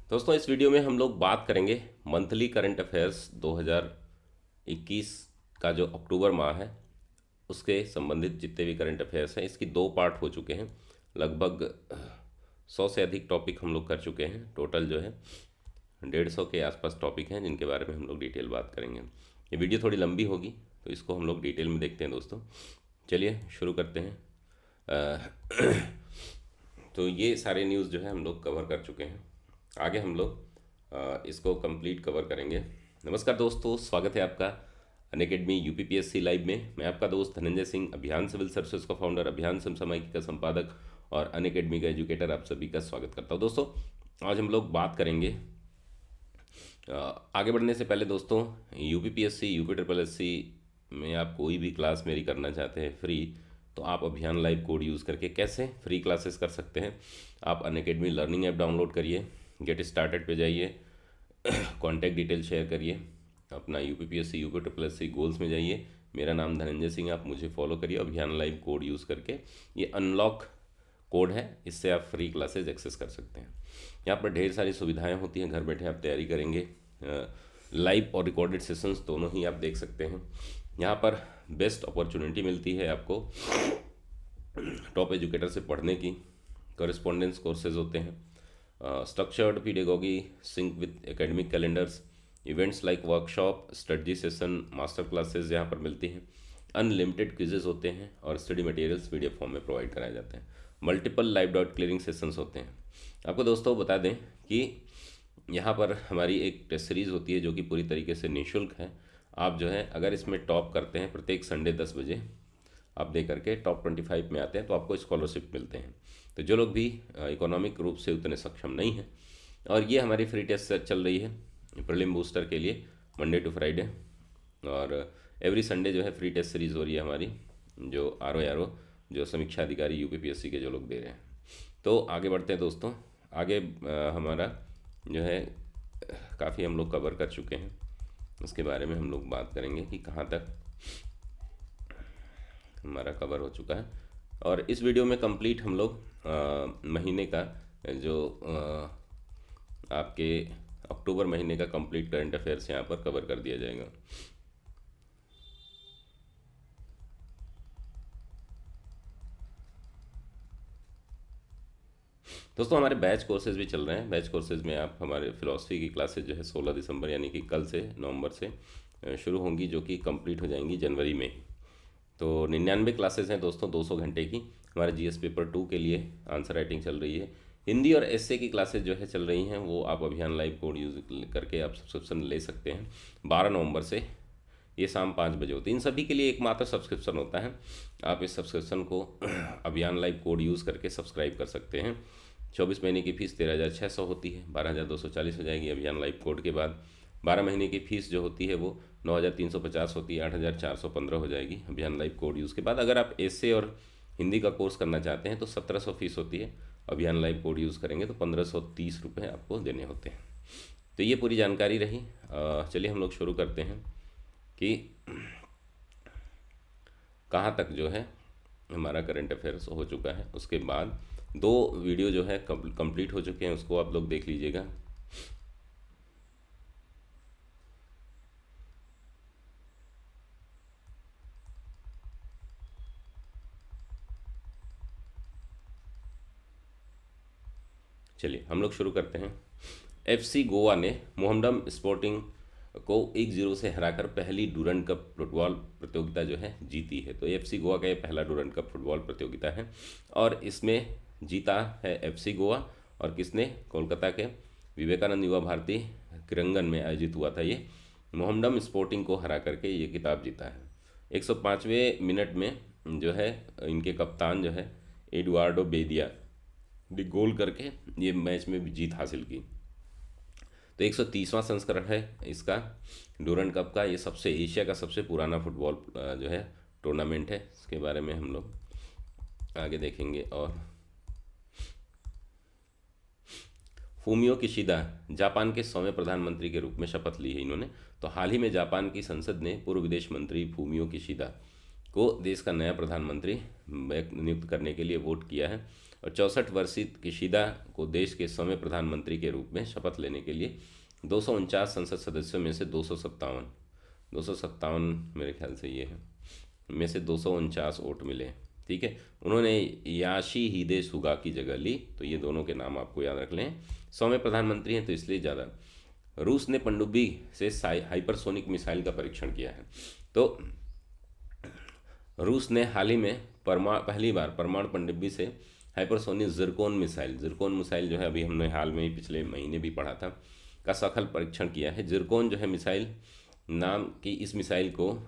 दोस्तों इस वीडियो में हम लोग बात करेंगे मंथली करंट अफेयर्स 2021 का जो अक्टूबर माह है उसके संबंधित जितने भी करंट अफेयर्स हैं। इसकी दो पार्ट हो चुके हैं। लगभग 100 से अधिक टॉपिक हम लोग कर चुके हैं। टोटल जो है 150 के आसपास टॉपिक हैं जिनके बारे में हम लोग डिटेल बात करेंगे। ये वीडियो थोड़ी लंबी होगी तो इसको हम लोग डिटेल में देखते हैं दोस्तों। चलिए शुरू करते हैं। तो ये सारे न्यूज़ जो है हम लोग कवर कर चुके हैं। आगे हम लोग इसको कंप्लीट कवर करेंगे। नमस्कार दोस्तों, स्वागत है आपका अनअकैडमी यूपीपीएससी लाइव में। मैं आपका दोस्त धनंजय सिंह, अभियान सिविल सर्विसेज का फाउंडर, अभियान समसामयिकी का संपादक और अनअकैडमी का एजुकेटर, आप सभी का स्वागत करता हूँ। दोस्तों आज हम लोग बात करेंगे आगे बढ़ने से पहले दोस्तों, यूपीपीएससी यूपी ट्रिपल एससी में आप कोई भी क्लास मेरी करना चाहते हैं फ्री, तो आप अभियान लाइव कोड यूज़ करके कैसे फ्री क्लासेस कर सकते हैं। आप अनअकैडमी लर्निंग ऐप डाउनलोड करिए, गेट स्टार्टेड पे जाइए, कॉन्टैक्ट डिटेल शेयर करिए, अपना UPPSC UP triple SC goals में जाइए। मेरा नाम धनंजय सिंह, आप मुझे फॉलो करिए। अभियान लाइव कोड यूज़ करके, ये अनलॉक कोड है, इससे आप फ्री क्लासेज एक्सेस कर सकते हैं। यहाँ पर ढेर सारी सुविधाएं होती हैं। घर बैठे आप तैयारी करेंगे, लाइव और रिकॉर्डेड सेशंस दोनों ही आप देख सकते हैं। यहाँ पर बेस्ट अपॉर्चुनिटी मिलती है आपको टॉप एजुकेटर से पढ़ने की। कॉरेस्पॉन्डेंस कोर्सेज होते हैं, structured pedagogy sync with academic calendars, events like workshop, study session, master classes यहाँ पर मिलती हैं। अनलिमिटेड क्विजेज होते हैं और स्टडी मटेरियल्स पीडीएफ फॉर्म में प्रोवाइड कराए जाते हैं। Multiple live doubt clearing sessions होते हैं। आपको दोस्तों बता दें कि यहाँ पर हमारी एक टेस्ट सीरीज़ होती है जो कि पूरी तरीके से निःशुल्क है। आप जो है अगर इसमें टॉप करते हैं, प्रत्येक संडे 10 बजे आप दे करके टॉप 25 में आते हैं तो आपको स्कॉलरशिप मिलते हैं। तो जो लोग भी इकोनॉमिक रूप से उतने सक्षम नहीं हैं, और ये हमारी फ्री टेस्ट चल रही है प्रीलिम बूस्टर के लिए, मंडे टू फ्राइडे, और एवरी संडे जो है फ्री टेस्ट सीरीज़ हो रही है हमारी, जो आर जो समीक्षा अधिकारी यूपीपीएससी के जो लोग दे रहे हैं। तो आगे बढ़ते हैं दोस्तों। आगे हमारा जो है काफ़ी हम लोग कवर कर चुके हैं, उसके बारे में हम लोग बात करेंगे कि कहाँ तक हमारा कवर हो चुका है। और इस वीडियो में कंप्लीट हम लोग महीने का जो आपके अक्टूबर महीने का कंप्लीट करंट अफेयर्स यहाँ पर कवर कर दिया जाएगा। दोस्तों हमारे बैच कोर्सेज भी चल रहे हैं। बैच कोर्सेज में आप हमारे फिलॉसफी की क्लासेज जो है 16 दिसंबर यानी कि कल से, नवंबर से शुरू होंगी, जो कि कंप्लीट हो जाएंगी जनवरी में। तो 99 क्लासेज हैं दोस्तों, 200 घंटे की। हमारे जीएस पेपर 2 के लिए आंसर राइटिंग चल रही है। हिंदी और एसए की क्लासेज जो है चल रही हैं, वो आप अभियान लाइव कोड यूज़ करके आप सब्सक्रिप्शन ले सकते हैं। 12 नवंबर से ये शाम 5 बजे होती है। इन सभी के लिए एकमात्र सब्सक्रिप्शन होता है। आप इस सब्सक्रिप्शन को अभियान लाइव कोड यूज़ करके सब्सक्राइब कर सकते हैं। 24 महीने की फ़ीस 13,600 होती है, 12,240 हो जाएगी अभियान लाइव कोड के बाद। 12 महीने की फ़ीस जो होती है वो 9,350 होती है, 8,415 हो जाएगी अभियान लाइव कोड यूज़ के बाद। अगर आप एसए और हिंदी का कोर्स करना चाहते हैं तो 1,700 फीस होती है। अभियान लाइव कोड यूज़ करेंगे तो 1,530 रुपये आपको देने होते हैं। तो ये पूरी जानकारी रही। चलिए हम लोग शुरू करते हैं कि कहाँ तक जो है हमारा करंट अफेयर्स हो चुका है। उसके बाद 2 वीडियो जो है कंप्लीट हो चुके हैं, उसको आप लोग देख लीजिएगा। चलिए हम लोग शुरू करते हैं। एफसी गोवा ने मोहम्मडन स्पोर्टिंग को 1-0 से हराकर पहली डूरंड कप फुटबॉल प्रतियोगिता जो है जीती है। तो एफसी गोवा का ये पहला डूरंड कप फुटबॉल प्रतियोगिता है और इसमें जीता है एफसी गोवा। और किसने? कोलकाता के विवेकानंद युवा भारती क्रीड़ांगन में आयोजित हुआ था। ये मोहम्मडन स्पोर्टिंग को हरा करके ये खिताब जीता है। 105वें मिनट में जो है इनके कप्तान जो है एडुआर्डो बेदिया ने गोल करके ये मैच में भी जीत हासिल की। तो 130वां संस्करण है इसका डूरंड कप का। ये सबसे एशिया का सबसे पुराना फुटबॉल जो है टूर्नामेंट है। इसके बारे में हम लोग आगे देखेंगे। और फूमियो किशिदा जापान के 100वें प्रधानमंत्री के रूप में शपथ ली है इन्होंने। तो हाल ही में जापान की संसद ने पूर्व विदेश मंत्री फूमियो किशिदा को देश का नया प्रधानमंत्री नियुक्त करने के लिए वोट किया है। और 64 वर्षीय किशिदा को देश के 100वें प्रधानमंत्री के रूप में शपथ लेने के लिए 249 संसद सदस्यों में से 257 मेरे ख्याल से ये है, में से 249 वोट मिले। ठीक है, उन्होंने याशीहिदे सुगा की जगह ली। तो ये दोनों के नाम आपको याद रख लें। 100वें प्रधानमंत्री हैं तो इसलिए ज़्यादा। रूस ने पनडुब्बी से हाइपरसोनिक मिसाइल का परीक्षण किया है। तो रूस ने हाल ही में पहली बार परमाणु पनडुब्बी से हाइपरसोनिक जिरकोन मिसाइल जो है, अभी हमने हाल में ही पिछले महीने भी पढ़ा था, का सफल परीक्षण किया है। जिरकोन जो है मिसाइल नाम की इस मिसाइल को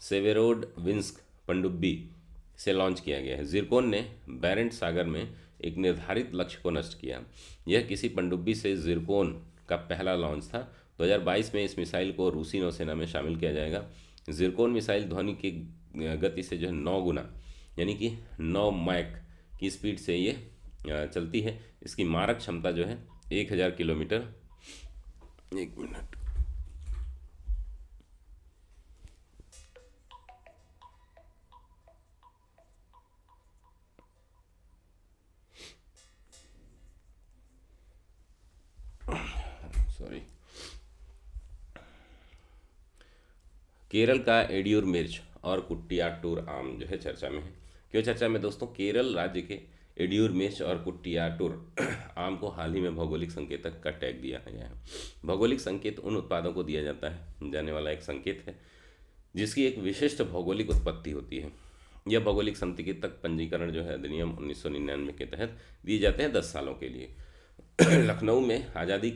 सेवेरोडविंस्क पनडुब्बी से लॉन्च किया गया है। जिरकोन ने बैरेंट सागर में एक निर्धारित लक्ष्य को नष्ट किया। यह किसी पनडुब्बी से जिरकोन का पहला लॉन्च था। 2022 में इस मिसाइल को रूसी नौसेना में शामिल किया जाएगा। जिरकोन मिसाइल ध्वनि की गति से जो है 9 गुना यानी कि 9 मैक की स्पीड से ये चलती है। इसकी मारक क्षमता जो है 1000 किलोमीटर। एक मिनट, सॉरी। केरल का एडियूर मिर्च और कुट्टियाट्टूर आम जो है चर्चा में है। क्यों चर्चा में दोस्तों? केरल राज्य के एडियूर मिर्च और कुट्टियाट्टूर आम को हाल ही में भौगोलिक संकेतक का टैग दिया गया है। भौगोलिक संकेत उन उत्पादों को दिया जाने वाला एक संकेत है जिसकी एक विशिष्ट भौगोलिक उत्पत्ति होती है। यह भौगोलिक संकेतक पंजीकरण जो है अधिनियम 1999 के तहत दिए जाते हैं 10 सालों के लिए। लखनऊ में आज़ादी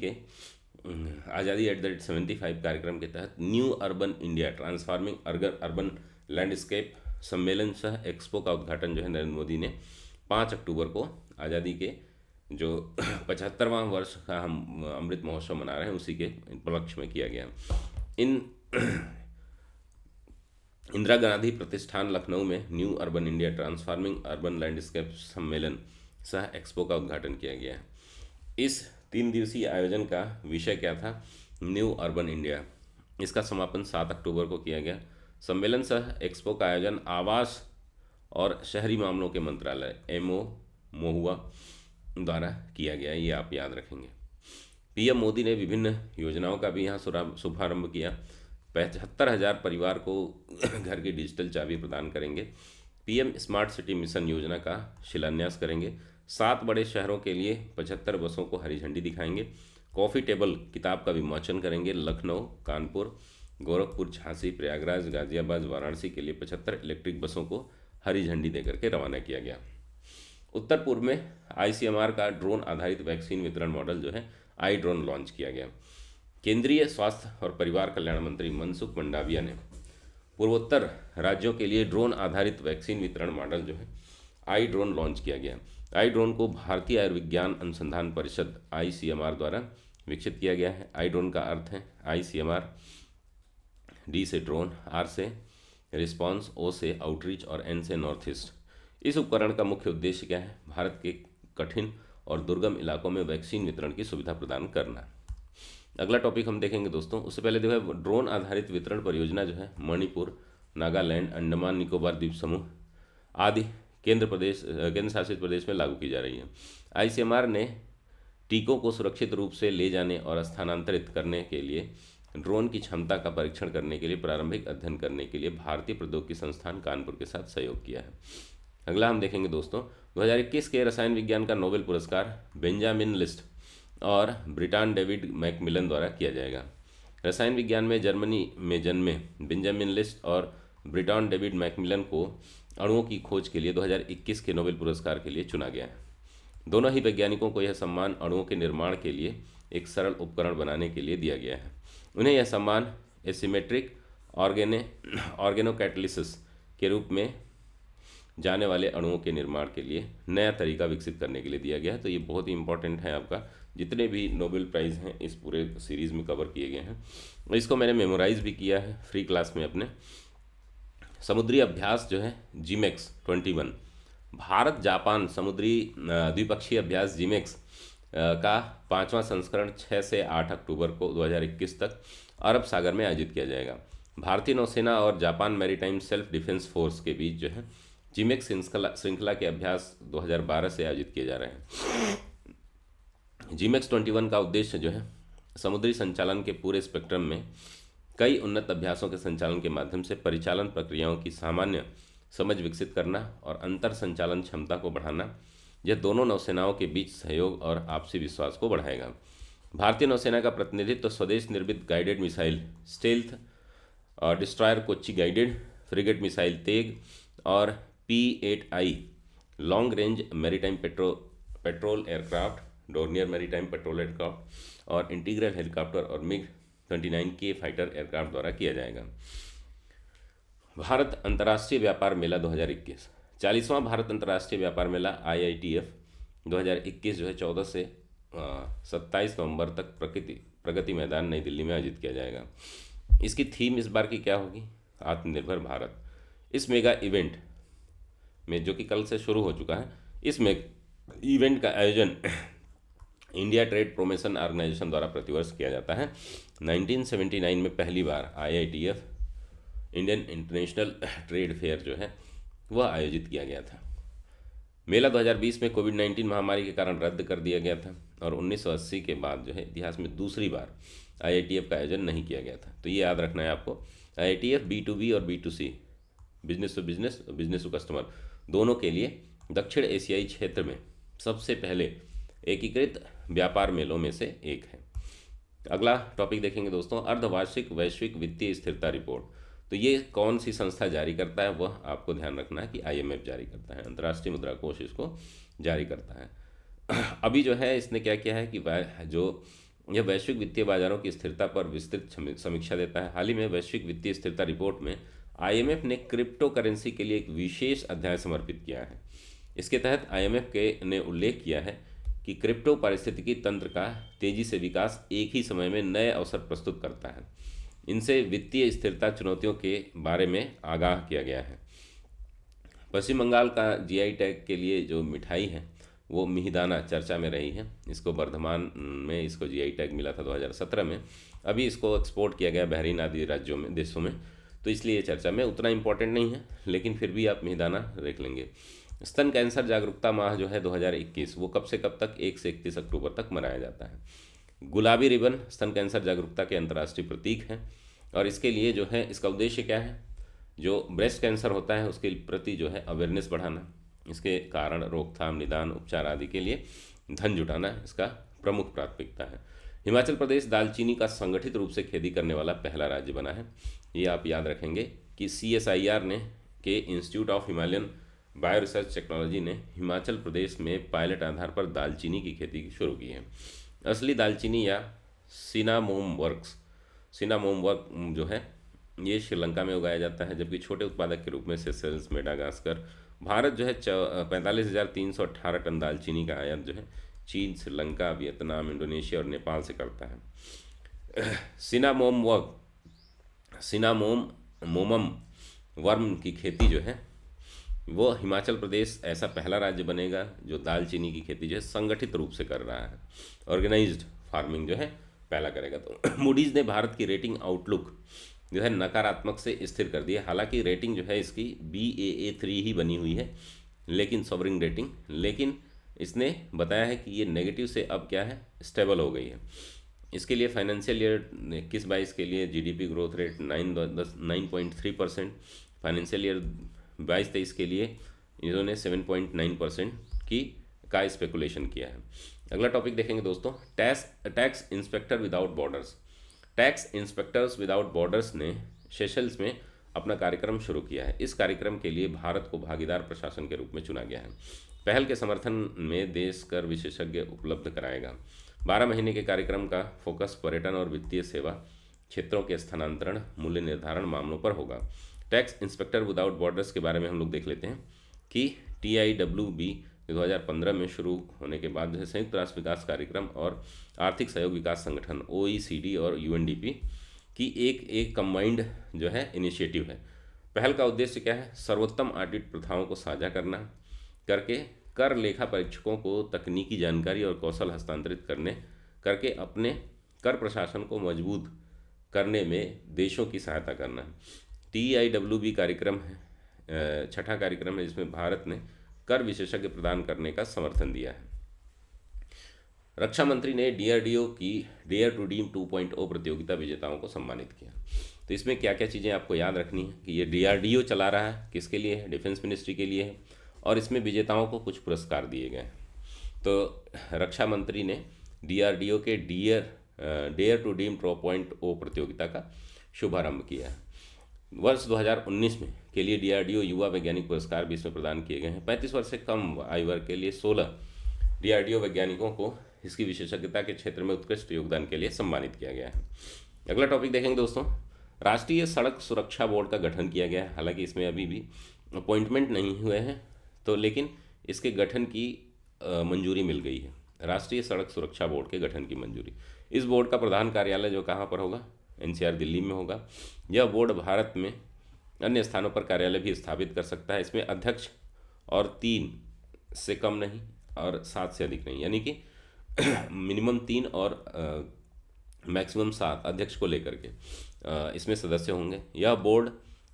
@75 कार्यक्रम के तहत new urban India transforming urban landscape सम्मेलन सह एक्सपो का उद्घाटन जो है नरेंद्र मोदी ने 5 अक्टूबर को आज़ादी के जो 75वां वर्ष का हम अमृत महोत्सव मना रहे हैं उसी के उपलक्ष्य में किया गया। इंदिरा गांधी प्रतिष्ठान लखनऊ में new urban India transforming urban landscape सम्मेलन सह एक्सपो का उद्घाटन किया गया है। इस 3 दिवसीय आयोजन का विषय क्या था? New urban India. इसका समापन 7 अक्टूबर को किया गया। सम्मेलन सह एक्सपो का आयोजन आवास और शहरी मामलों के मंत्रालय मोहुआ द्वारा किया गया। ये आप याद रखेंगे। पीएम मोदी ने विभिन्न योजनाओं का भी यहाँ शुभारंभ किया। 75,000 परिवार को घर की डिजिटल चाबी प्रदान करेंगे। पीएम स्मार्ट सिटी मिशन योजना का शिलान्यास करेंगे। 7 बड़े शहरों के लिए 75 बसों को हरी झंडी दिखाएंगे। कॉफ़ी टेबल किताब का विमोचन करेंगे। लखनऊ, कानपुर, गोरखपुर, झांसी, प्रयागराज, गाजियाबाद, वाराणसी के लिए 75 इलेक्ट्रिक बसों को हरी झंडी देकर के रवाना किया गया। उत्तर पूर्व में आईसीएमआर का ड्रोन आधारित वैक्सीन वितरण मॉडल जो है आई ड्रोन लॉन्च किया गया। केंद्रीय स्वास्थ्य और परिवार कल्याण मंत्री मनसुख मंडाविया ने पूर्वोत्तर राज्यों के लिए ड्रोन आधारित वैक्सीन वितरण मॉडल जो है आई ड्रोन लॉन्च किया गया। आई ड्रोन को भारतीय आयुर्विज्ञान अनुसंधान परिषद आईसीएमआर द्वारा विकसित किया गया है। आई ड्रोन का अर्थ है आईसीएमआर, डी से ड्रोन, आर से रिस्पॉन्स, ओ से आउटरीच और एन से नॉर्थ ईस्ट। इस उपकरण का मुख्य उद्देश्य क्या है? भारत के कठिन और दुर्गम इलाकों में वैक्सीन वितरण की सुविधा प्रदान करना। अगला टॉपिक हम देखेंगे दोस्तों। उससे पहले देखो ड्रोन आधारित वितरण परियोजना जो है मणिपुर, नागालैंड, अंडमान निकोबार द्वीप समूह आदि केंद्र शासित प्रदेश में लागू की जा रही है। आईसीएमआर ने टीकों को सुरक्षित रूप से ले जाने और स्थानांतरित करने के लिए ड्रोन की क्षमता का परीक्षण करने के लिए प्रारंभिक अध्ययन करने के लिए भारतीय प्रौद्योगिकी संस्थान कानपुर के साथ सहयोग किया है। अगला हम देखेंगे दोस्तों 2021 के रसायन विज्ञान का नोबेल पुरस्कार बेंजामिन लिस्ट और ब्रिटान डेविड मैकमिलन द्वारा किया जाएगा। रसायन विज्ञान में जर्मनी में जन्मे बेंजामिन लिस्ट और ब्रिटान डेविड मैकमिलन को अणुओं की खोज के लिए 2021 के नोबेल पुरस्कार के लिए चुना गया है। दोनों ही वैज्ञानिकों को यह सम्मान अणुओं के निर्माण के लिए एक सरल उपकरण बनाने के लिए दिया गया है। उन्हें यह सम्मान एसिमेट्रिक ऑर्गेनोकैटलिसिस के रूप में जाने वाले अणुओं के निर्माण के लिए नया तरीका विकसित करने के लिए दिया गया है। तो ये बहुत ही इंपॉर्टेंट है। आपका जितने भी नोबेल प्राइज़ हैं इस पूरे सीरीज़ में कवर किए गए हैं। इसको मैंने मेमोराइज भी किया है फ्री क्लास में अपने। समुद्री अभ्यास जो है जीमेक्स 21, भारत जापान समुद्री द्विपक्षीय अभ्यास जीमेक्स का 5वां संस्करण 6 से 8 अक्टूबर को 2021 तक अरब सागर में आयोजित किया जाएगा। भारतीय नौसेना और Japan maritime self defence force के बीच जो है जीमेक्स श्रृंखला के अभ्यास 2012 से आयोजित किए जा रहे हैं। जीमेक्स 21 का उद्देश्य जो है समुद्री संचालन के पूरे स्पेक्ट्रम में कई उन्नत अभ्यासों के संचालन के माध्यम से परिचालन प्रक्रियाओं की सामान्य समझ विकसित करना और अंतर संचालन क्षमता को बढ़ाना। यह दोनों नौसेनाओं के बीच सहयोग और आपसी विश्वास को बढ़ाएगा। भारतीय नौसेना का प्रतिनिधित्व स्वदेश निर्मित गाइडेड मिसाइल स्टेल्थ और destroyer Kochi guided frigate missile Tegh और P-8I long range maritime petrol aircraft, Dornier maritime petrol aircraft और इंटीग्रल हेलीकॉप्टर और MiG-29K फाइटर एयरक्राफ्ट द्वारा किया जाएगा। भारत अंतर्राष्ट्रीय व्यापार मेला 2021 40वां भारत अंतर्राष्ट्रीय व्यापार मेला IITF 2021 जो है 14 से 27 नवंबर तक प्रगति मैदान नई दिल्ली में आयोजित किया जाएगा। इसकी थीम इस बार की क्या होगी? आत्मनिर्भर भारत। इस मेगा इवेंट में, जो कि कल से शुरू हो चुका है, इस इवेंट का आयोजन इंडिया ट्रेड प्रमोशन ऑर्गेनाइजेशन द्वारा प्रतिवर्ष किया जाता है। 1979 में पहली बार IITF Indian international trade fair जो है वह आयोजित किया गया था। मेला 2020 में कोविड-19 महामारी के कारण रद्द कर दिया गया था और 1980 के बाद जो है इतिहास में दूसरी बार IITF का आयोजन नहीं किया गया था। तो ये याद रखना है आपको। IITF B2B और B2C, business to business, business to customer, दोनों के लिए दक्षिण एशियाई क्षेत्र में सबसे पहले एकीकृत व्यापार मेलों में से एक है। अगला टॉपिक देखेंगे दोस्तों, अर्धवार्षिक वैश्विक वित्तीय स्थिरता रिपोर्ट। तो ये कौन सी संस्था जारी करता है, वह आपको ध्यान रखना है कि IMF जारी करता है, अंतर्राष्ट्रीय मुद्रा कोष इसको जारी करता है। अभी जो है इसने क्या किया है कि जो यह वैश्विक वित्तीय बाजारों की स्थिरता पर विस्तृत समीक्षा देता है। हाल ही में वैश्विक वित्तीय स्थिरता रिपोर्ट में IMF ने क्रिप्टो करेंसी के लिए एक विशेष अध्याय समर्पित किया है। इसके तहत IMF ने उल्लेख किया है कि क्रिप्टो पारिस्थितिकी तंत्र का तेजी से विकास एक ही समय में नए अवसर प्रस्तुत करता है। इनसे वित्तीय स्थिरता चुनौतियों के बारे में आगाह किया गया है। पश्चिम बंगाल का GI टैग के लिए जो मिठाई है वो मिहिदाना चर्चा में रही है। इसको वर्धमान में इसको GI टैग मिला था 2017 में। अभी इसको एक्सपोर्ट किया गया बहरीन आदि राज्यों में, देशों में, तो इसलिए ये चर्चा में उतना इम्पोर्टेंट नहीं है, लेकिन फिर भी आप मिहिदाना देख लेंगे। स्तन कैंसर जागरूकता माह जो है 2021 वो कब से कब तक? 1 से 31 अक्टूबर तक मनाया जाता है। गुलाबी रिबन स्तन कैंसर जागरूकता के अंतर्राष्ट्रीय प्रतीक है और इसके लिए जो है इसका उद्देश्य क्या है? जो ब्रेस्ट कैंसर होता है उसके प्रति जो है अवेयरनेस बढ़ाना, इसके कारण रोकथाम, निदान, उपचार आदि के लिए धन जुटाना इसका प्रमुख प्राथमिकता है। हिमाचल प्रदेश दालचीनी का संगठित रूप से खेती करने वाला पहला राज्य बना है। ये आप याद रखेंगे कि CSIR ने के institute of Himalayan bio research technology ने हिमाचल प्रदेश में पायलट आधार पर दालचीनी की खेती शुरू की है। असली दालचीनी या सिनामोम वर्क जो है ये श्रीलंका में उगाया जाता है, जबकि छोटे उत्पादक के रूप में सेशेल्स, मेडागास्कर। भारत जो है 45,318 टन दालचीनी का आयात जो है चीन, श्रीलंका, वियतनाम, इंडोनेशिया और नेपाल से करता है। सिनामोमम वर्म की खेती जो है वो हिमाचल प्रदेश ऐसा पहला राज्य बनेगा जो दालचीनी की खेती जो है संगठित रूप से कर रहा है। ऑर्गेनाइज्ड फार्मिंग जो है पहला करेगा। तो मूडीज़ ने भारत की रेटिंग आउटलुक जो है नकारात्मक से स्थिर कर दी है। हालांकि रेटिंग जो है इसकी Baa3 ही बनी हुई है, लेकिन सॉवरिंग रेटिंग, लेकिन इसने बताया है कि ये नेगेटिव से अब क्या है, स्टेबल हो गई है। इसके लिए फाइनेंशियल ईयर 21-22 के लिए GDP growth rate 9.3%, financial year 22-23 के लिए इन्होंने 7.9% का स्पेकुलेशन किया है। अगला टॉपिक देखेंगे दोस्तों, tax inspector without borders. Tax inspectors without borders ने सेशल्स में अपना कार्यक्रम शुरू किया है। इस कार्यक्रम के लिए भारत को भागीदार प्रशासन के रूप में चुना गया है। पहल के समर्थन में देश कर विशेषज्ञ उपलब्ध कराएगा। 12 महीने के कार्यक्रम का फोकस पर्यटन और वित्तीय सेवा क्षेत्रों के स्थानांतरण, मूल्य निर्धारण मामलों पर होगा। टैक्स इंस्पेक्टर विदाउट बॉर्डर्स के बारे में हम लोग देख लेते हैं कि TIWB 2015 में शुरू होने के बाद जैसे संयुक्त राष्ट्र विकास कार्यक्रम और आर्थिक सहयोग विकास संगठन OECD और UNDP की एक कंबाइंड जो है इनिशिएटिव है। पहल का उद्देश्य क्या है? सर्वोत्तम ऑडिट प्रथाओं को साझा करके कर लेखा परीक्षकों को तकनीकी जानकारी और कौशल हस्तांतरित करके अपने कर प्रशासन को मजबूत करने में देशों की सहायता करना है। TIWB कार्यक्रम है छठा कार्यक्रम है जिसमें भारत ने कर विशेषज्ञ प्रदान करने का समर्थन दिया है। रक्षा मंत्री ने डीआरडीओ की डेयर टू ड्रीम 2.0 प्रतियोगिता विजेताओं को सम्मानित किया। तो इसमें क्या क्या चीज़ें आपको याद रखनी है कि ये डीआरडीओ चला रहा है, किसके लिए है, डिफेंस मिनिस्ट्री के लिए है, और इसमें विजेताओं को कुछ पुरस्कार दिए गए हैं। तो रक्षा मंत्री ने डीआरडीओ के डेयर टू ड्रीम 2.0 प्रतियोगिता का शुभारंभ किया है। वर्ष 2019 में के लिए डीआरडीओ युवा वैज्ञानिक पुरस्कार भी इसमें प्रदान किए गए हैं। 35 वर्ष से कम आयु वर्ग के लिए 16 डीआरडीओ वैज्ञानिकों को इसकी विशेषज्ञता के क्षेत्र में उत्कृष्ट योगदान के लिए सम्मानित किया गया है। अगला टॉपिक देखेंगे दोस्तों, राष्ट्रीय सड़क सुरक्षा बोर्ड का गठन किया गया है। हालांकि इसमें अभी भी अपॉइंटमेंट नहीं हुए हैं, तो लेकिन इसके गठन की मंजूरी मिल गई है। राष्ट्रीय सड़क सुरक्षा बोर्ड के गठन की मंजूरी। इस बोर्ड का प्रधान कार्यालय जो कहाँ पर होगा, एनसीआर दिल्ली में होगा। यह बोर्ड भारत में अन्य स्थानों पर कार्यालय भी स्थापित कर सकता है। इसमें अध्यक्ष और 3 से कम नहीं और 7 से अधिक नहीं, यानी कि मिनिमम 3 और मैक्सिमम 7 अध्यक्ष को लेकर के इसमें सदस्य होंगे। यह बोर्ड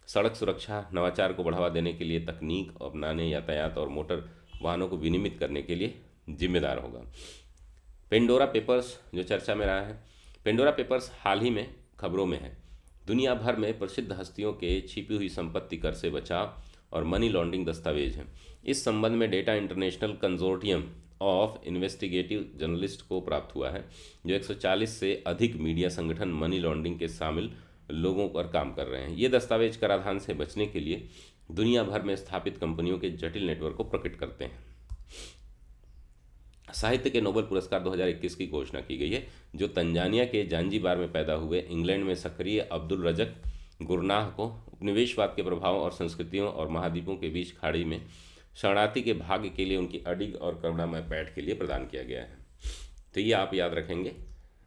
सड़क सुरक्षा नवाचार को बढ़ावा देने के लिए तकनीक अपनाने, यातायात और मोटर वाहनों को विनियमित करने के लिए जिम्मेदार होगा। पेंडोरा पेपर्स जो चर्चा में रहा है, पेंडोरा पेपर्स हाल ही में खबरों में है। दुनिया भर में प्रसिद्ध हस्तियों के छिपी हुई संपत्ति कर से बचाव और मनी लॉन्ड्रिंग दस्तावेज हैं। इस संबंध में data International Consortium of Investigative Journalist को प्राप्त हुआ है, जो 140 से अधिक मीडिया संगठन मनी लॉन्ड्रिंग के शामिल लोगों पर काम कर रहे हैं। ये दस्तावेज कराधान से बचने के लिए दुनिया भर में स्थापित कंपनियों के जटिल नेटवर्क को प्रकट करते हैं। साहित्य के नोबेल पुरस्कार 2021 की घोषणा की गई है, जो तंजानिया के जांजीबार में पैदा हुए इंग्लैंड में सक्रिय अब्दुल रज़क गुरनाह को उपनिवेशवाद के प्रभाव और संस्कृतियों और महाद्वीपों के बीच खाड़ी में शरणार्थी के भाग्य के लिए उनकी अडिग और करुणामय पैठ के लिए प्रदान किया गया है। तो ये आप याद रखेंगे,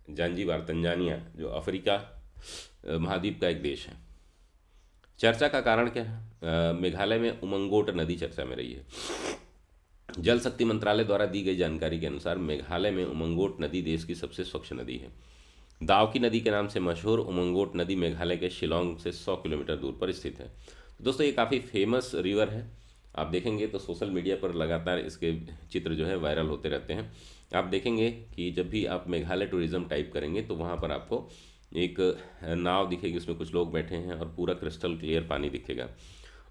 जांजीबार तंजानिया जो अफ्रीका महाद्वीप का एक देश है। चर्चा का कारण क्या है, मेघालय में उमंगोट नदी चर्चा में रही है। जल शक्ति मंत्रालय द्वारा दी गई जानकारी के अनुसार मेघालय में उमंगोट नदी देश की सबसे स्वच्छ नदी है। दावकी नदी के नाम से मशहूर उमंगोट नदी मेघालय के शिलोंग से 100 किलोमीटर दूर पर स्थित है। दोस्तों ये काफ़ी फेमस रिवर है, आप देखेंगे तो सोशल मीडिया पर लगातार इसके चित्र जो है वायरल होते रहते हैं। आप देखेंगे कि जब भी आप मेघालय टूरिज़्म टाइप करेंगे तो वहाँ पर आपको एक नाव दिखेगी, उसमें कुछ लोग बैठे हैं और पूरा क्रिस्टल क्लियर पानी दिखेगा।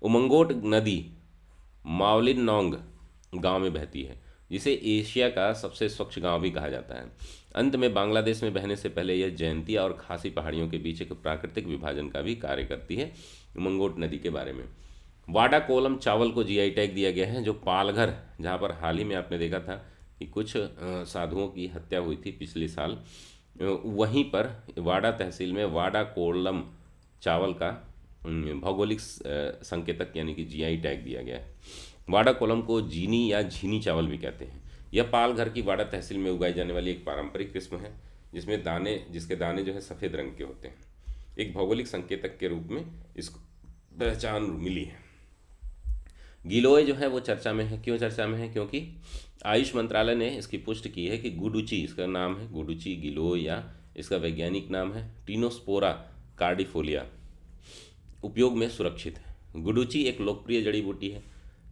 उमंगोट नदी मावलिनोंग गांव में बहती है, जिसे एशिया का सबसे स्वच्छ गांव भी कहा जाता है। अंत में बांग्लादेश में बहने से पहले यह जयंतिया और खासी पहाड़ियों के बीच एक प्राकृतिक विभाजन का भी कार्य करती है। उमंगोट नदी के बारे में वाडा कोलम चावल को जीआई टैग दिया गया है, जो पालघर, जहां पर हाल ही में आपने देखा था कि कुछ साधुओं की हत्या हुई थी पिछले साल, वहीं पर वाडा तहसील में वाडा कोलम चावल का भौगोलिक संकेतक यानी कि जीआई टैग दिया गया है। वाडा कोलम को जीनी या झीनी चावल भी कहते हैं। यह पालघर की वाडा तहसील में उगाई जाने वाली एक पारंपरिक किस्म है, जिसके दाने जो है सफ़ेद रंग के होते हैं। एक भौगोलिक संकेतक के रूप में इसको पहचान मिली है। गिलोय जो है वो चर्चा में है। क्यों चर्चा में है? क्योंकि आयुष मंत्रालय ने इसकी पुष्टि की है कि गुडुची, इसका नाम है गुडुची गिलोय, या इसका वैज्ञानिक नाम है टिनोस्पोरा कार्डिफोलिया, उपयोग में सुरक्षित है। गुडुची एक लोकप्रिय जड़ी बूटी है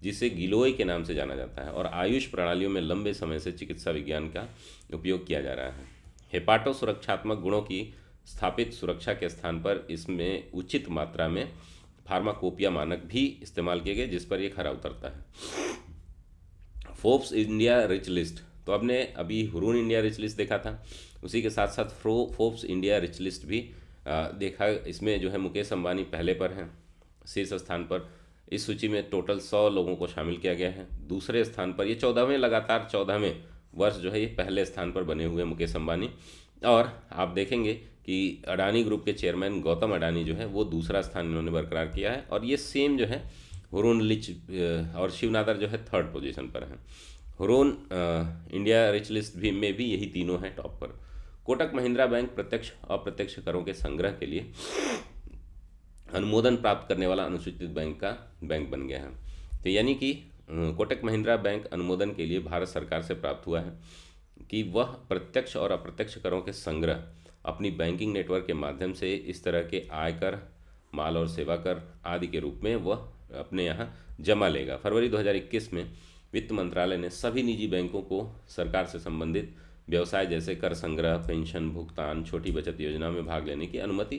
जिसे गिलोय के नाम से जाना जाता है और आयुष प्रणालियों में लंबे समय से चिकित्सा विज्ञान का उपयोग किया जा रहा है। हेपाटो सुरक्षात्मक गुणों की स्थापित सुरक्षा के स्थान पर इसमें उचित मात्रा में फार्माकोपिया मानक भी इस्तेमाल किए गए, जिस पर ये खरा उतरता है। फोर्ब्स इंडिया रिच लिस्ट, तो आपने अभी हुरून इंडिया रिच लिस्ट देखा था, उसी के साथ साथ फोर्ब्स इंडिया रिच लिस्ट भी देखा। इसमें जो है मुकेश अंबानी पहले पर हैं, शीर्ष स्थान पर। इस सूची में टोटल 100 लोगों को शामिल किया गया है। दूसरे स्थान पर, ये 14वें लगातार 14वें वर्ष जो है ये पहले स्थान पर बने हुए मुकेश अंबानी। और आप देखेंगे कि अडानी ग्रुप के चेयरमैन गौतम अडानी जो है वो दूसरा स्थान इन्होंने बरकरार किया है, और ये सेम जो है हुरून रिच और शिव नादर जो है 3rd पोजीशन पर हैं। हुरून इंडिया रिच लिस्ट भी में भी यही तीनों हैं टॉप पर। कोटक महिंद्रा बैंक प्रत्यक्ष अप्रत्यक्ष करों के संग्रह के लिए अनुमोदन प्राप्त करने वाला अनुसूचित बैंक बन गया है। तो यानी कि कोटक महिंद्रा बैंक अनुमोदन के लिए भारत सरकार से प्राप्त हुआ है कि वह प्रत्यक्ष और अप्रत्यक्ष करों के संग्रह अपनी बैंकिंग नेटवर्क के माध्यम से इस तरह के आयकर माल और सेवा कर आदि के रूप में वह अपने यहाँ जमा लेगा। फरवरी 2021 में वित्त मंत्रालय ने सभी निजी बैंकों को सरकार से संबंधित व्यवसाय जैसे कर संग्रह, पेंशन भुगतान, छोटी बचत योजना में भाग लेने की अनुमति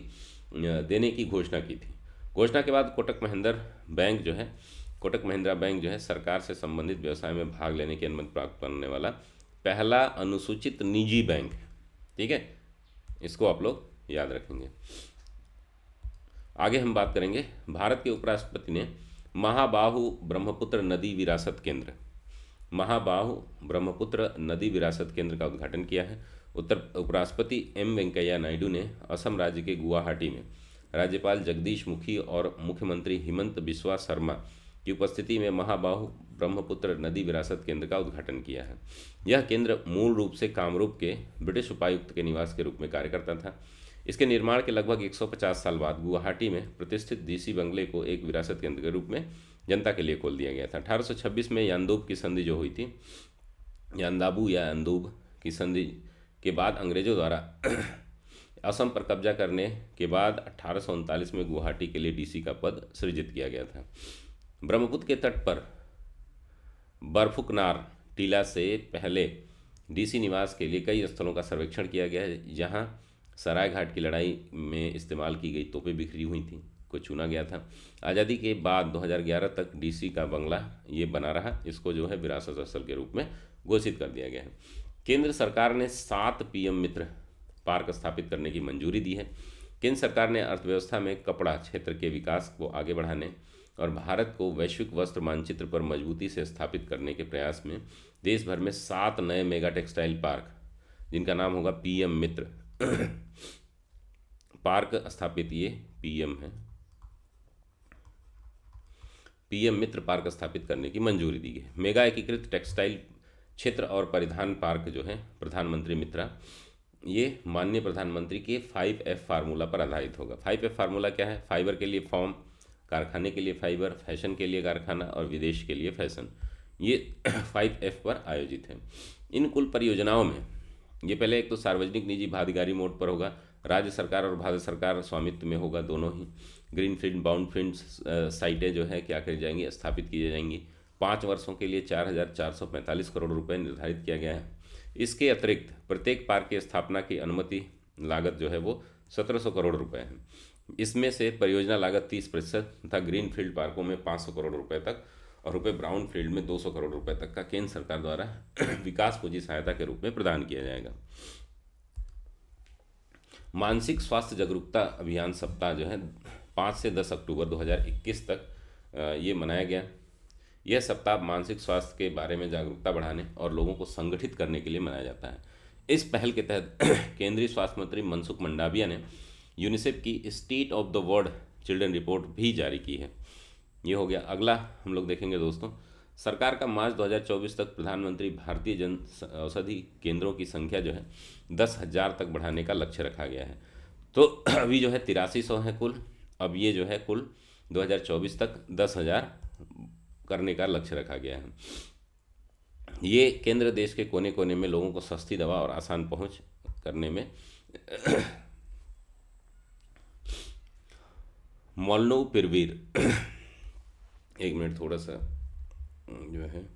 देने की घोषणा की थी। घोषणा के बाद कोटक महिंद्रा बैंक जो है सरकार से संबंधित व्यवसाय में भाग लेने की अनुमति प्राप्त करने वाला पहला अनुसूचित निजी बैंक है। ठीक है, इसको आप लोग याद रखेंगे। आगे हम बात करेंगे, भारत के उपराष्ट्रपति ने महाबाहु ब्रह्मपुत्र नदी विरासत केंद्र महाबाहु ब्रह्मपुत्र नदी विरासत केंद्र का उद्घाटन किया है। उत्तर उपराष्ट्रपति एम वेंकैया नायडू ने असम राज्य के गुवाहाटी में राज्यपाल जगदीश मुखी और मुख्यमंत्री हिमंत बिस्वा शर्मा की उपस्थिति में महाबाहु ब्रह्मपुत्र नदी विरासत केंद्र का उद्घाटन किया है। यह केंद्र मूल रूप से कामरूप के ब्रिटिश उपायुक्त के निवास के रूप में कार्य करता था। इसके निर्माण के लगभग 150 साल बाद गुवाहाटी में प्रतिष्ठित डीसी बंगले को एक विरासत केंद्र के रूप में जनता के लिए खोल दिया गया था। 1826 में यान्दूब की संधि जो हुई थी, यान्दाबू या अंदूब की संधि के बाद अंग्रेजों द्वारा असम पर कब्जा करने के बाद 1839 में गुवाहाटी के लिए डीसी का पद सृजित किया गया था। ब्रह्मपुत्र के तट पर बर्फुकनार टीला से पहले डीसी निवास के लिए कई स्थलों का सर्वेक्षण किया गया है, जहां सरायघाट की लड़ाई में इस्तेमाल की गई तोपें बिखरी हुई थीं, को चुना गया था। आज़ादी के बाद 2011 तक डीसी का बंगला ये बना रहा। इसको जो है विरासत स्थल के रूप में घोषित कर दिया गया है। केंद्र सरकार ने 7 पीएम मित्र पार्क स्थापित करने की मंजूरी दी है। केंद्र सरकार ने अर्थव्यवस्था में कपड़ा क्षेत्र के विकास को आगे बढ़ाने और भारत को वैश्विक वस्त्र मानचित्र पर मजबूती से स्थापित करने के प्रयास में देश भर में 7 नए मेगा टेक्सटाइल पार्क, जिनका नाम होगा पीएम मित्र पार्क स्थापित, ये पीएम है, पीएम मित्र पार्क स्थापित करने की मंजूरी दी गई। मेगा एकीकृत टेक्सटाइल क्षेत्र और परिधान पार्क जो है प्रधानमंत्री मित्रा, ये माननीय प्रधानमंत्री के 5F फार्मूला पर आधारित होगा। 5F फार्मूला क्या है? फाइबर के लिए फॉर्म, कारखाने के लिए फाइबर, फैशन के लिए कारखाना और विदेश के लिए फैशन, ये 5F पर आयोजित है। इन कुल परियोजनाओं में ये पहले एक तो सार्वजनिक निजी भागीदारी मोड पर होगा, राज्य सरकार और भारत सरकार स्वामित्व में होगा दोनों ही। ग्रीन फील्ड बाउंड फील्ड साइटें जो है क्या करी जाएंगी, स्थापित की जाएंगी। 5 वर्षों के लिए 4,445 करोड़ रुपए निर्धारित किया गया है। इसके अतिरिक्त प्रत्येक पार्क की स्थापना की अनुमति लागत जो है वो 1700 करोड़ रुपए है। इसमें से परियोजना लागत 30% तथा ग्रीन फील्ड पार्कों में 500 करोड़ रुपए तक और ब्राउन फील्ड में 200 करोड़ रुपए तक का केंद्र सरकार द्वारा विकास पूंजी सहायता के रूप में प्रदान किया जाएगा। मानसिक स्वास्थ्य जागरूकता अभियान सप्ताह जो है 5 से 10 अक्टूबर 2021 तक ये मनाया गया। यह सप्ताह मानसिक स्वास्थ्य के बारे में जागरूकता बढ़ाने और लोगों को संगठित करने के लिए मनाया जाता है। इस पहल के तहत केंद्रीय स्वास्थ्य मंत्री मनसुख मंडाविया ने यूनिसेफ की state of the world children report भी जारी की है। ये हो गया। अगला हम लोग देखेंगे दोस्तों, सरकार का मार्च 2024 तक प्रधानमंत्री भारतीय जन औषधि केंद्रों की संख्या जो है 10,000 तक बढ़ाने का लक्ष्य रखा गया है। तो अभी जो है 8300 है कुल, अब ये जो है कुल 2024 तक 10,000 करने का लक्ष्य रखा गया है। ये केंद्र देश के कोने कोने में लोगों को सस्ती दवा और आसान पहुंच करने में मोल्नुपिरवीर एक मिनट थोड़ा सा जो है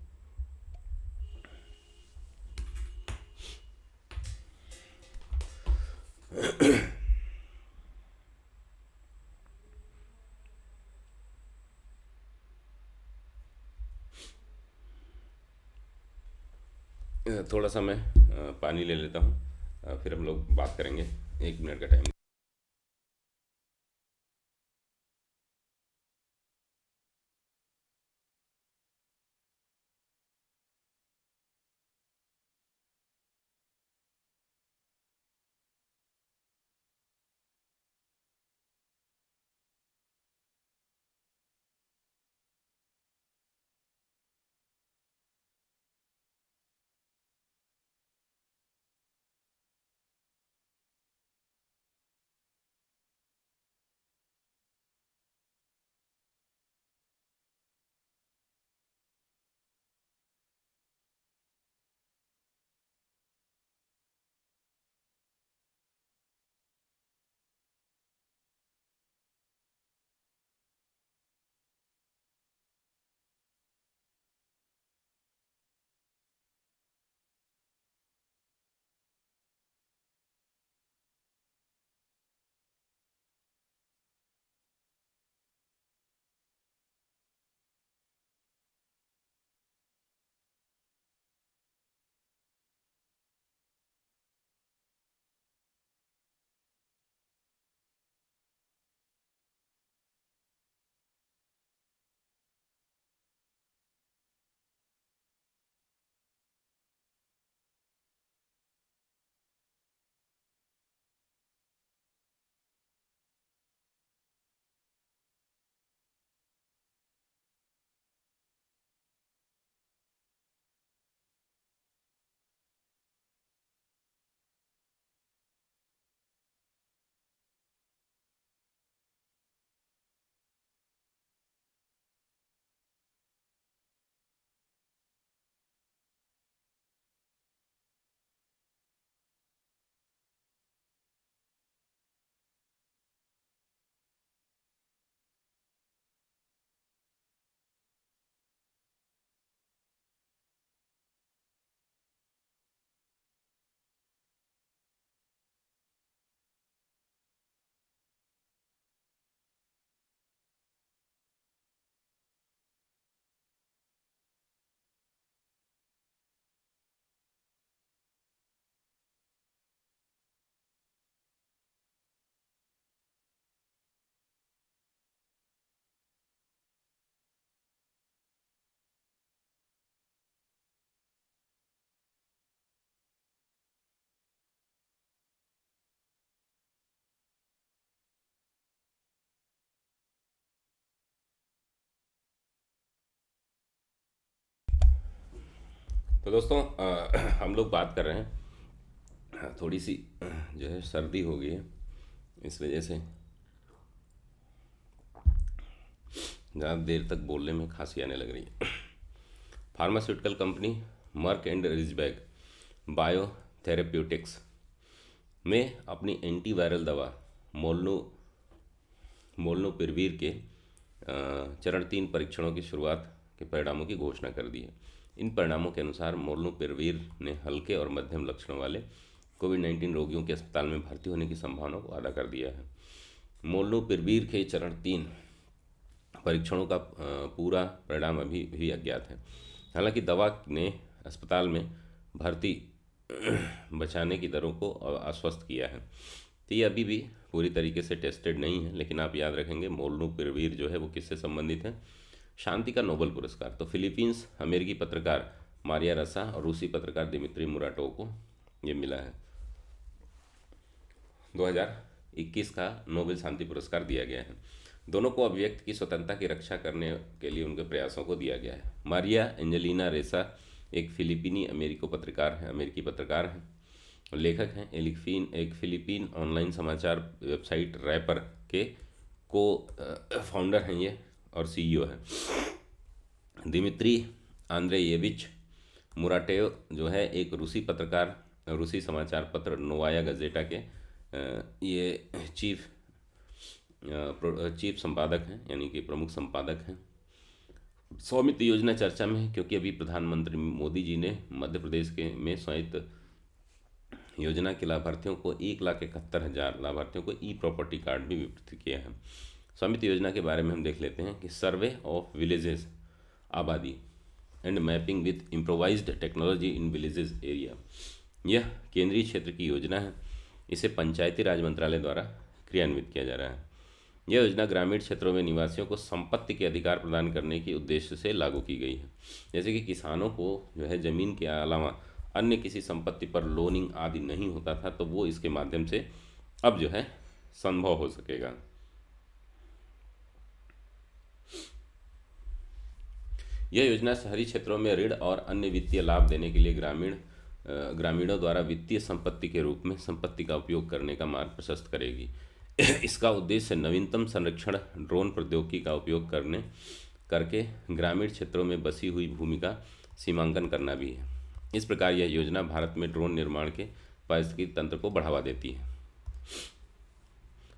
थोड़ा सा मैं पानी ले लेता हूँ, फिर हम लोग बात करेंगे। 1 मिनट का टाइम। तो दोस्तों हम लोग बात कर रहे हैं, थोड़ी सी जो है सर्दी हो गई है, इस वजह से ज़्यादा देर तक बोलने में खांसी आने लग रही है। फार्मास्यूटिकल कंपनी मर्क एंड रिजबैग बायोथेरेप्यूटिक्स में अपनी एंटीवायरल दवा मोलनू मोलनूपिरवीर के चरण 3 परीक्षणों की शुरुआत के परिणामों की घोषणा कर दी है। इन परिणामों के अनुसार मोलनूपिरवीर ने हल्के और मध्यम लक्षणों वाले कोविड-19 रोगियों के अस्पताल में भर्ती होने की संभावना को आधा कर दिया है। मोलनूपिरवीर के चरण 3 परीक्षणों का पूरा परिणाम अभी भी अज्ञात है। हालांकि दवा ने अस्पताल में भर्ती बचाने की दरों को आश्वस्त किया है। तो ये अभी भी पूरी तरीके से टेस्टेड नहीं है, लेकिन आप याद रखेंगे मोलनूपिरवीर जो है वो किससे संबंधित है? शांति का नोबेल पुरस्कार तो फिलीपींस अमेरिकी पत्रकार मारिया रसा और रूसी पत्रकार दिमित्री मुराटोव को ये मिला है। 2021 का नोबेल शांति पुरस्कार दिया गया है। दोनों को अभिव्यक्ति की स्वतंत्रता की रक्षा करने के लिए उनके प्रयासों को दिया गया है। मारिया एंजेलिना रेसा एक फिलिपीनी अमेरिकी पत्रकार हैं, लेखक हैं। एक फिलिपीन ऑनलाइन समाचार वेबसाइट रैपर के को फाउंडर हैं ये और सीईओ हैं। दिमित्री आंद्रेयेविच मुराटेव जो है एक रूसी समाचार पत्र नोवाया गजेटा के ये चीफ संपादक हैं, यानी कि प्रमुख संपादक हैं। स्वामित्व योजना चर्चा में है क्योंकि अभी प्रधानमंत्री मोदी जी ने मध्य प्रदेश में स्वामित्व योजना के लाभार्थियों को 1,71,000 लाभार्थियों को ई प्रॉपर्टी कार्ड भी वितरित किया है। स्वामित्व योजना के बारे में हम देख लेते हैं कि सर्वे ऑफ विलेजेस आबादी and mapping with improvised technology in villages area, यह केंद्रीय क्षेत्र की योजना है। इसे पंचायती राज मंत्रालय द्वारा क्रियान्वित किया जा रहा है। यह योजना ग्रामीण क्षेत्रों में निवासियों को संपत्ति के अधिकार प्रदान करने के उद्देश्य से लागू की गई है। जैसे कि किसानों को जो है ज़मीन के अलावा अन्य किसी संपत्ति पर लोनिंग आदि नहीं होता था, तो वो इसके माध्यम से अब जो है संभव हो सकेगा। यह योजना शहरी क्षेत्रों में ऋण और अन्य वित्तीय लाभ देने के लिए ग्रामीणों द्वारा वित्तीय संपत्ति के रूप में संपत्ति का उपयोग करने का मार्ग प्रशस्त करेगी। इसका उद्देश्य नवीनतम संरक्षण ड्रोन प्रौद्योगिकी का उपयोग करके ग्रामीण क्षेत्रों में बसी हुई भूमि का सीमांकन करना भी है। इस प्रकार यह योजना भारत में ड्रोन निर्माण के पारिस्थितिकी तंत्र को बढ़ावा देती है।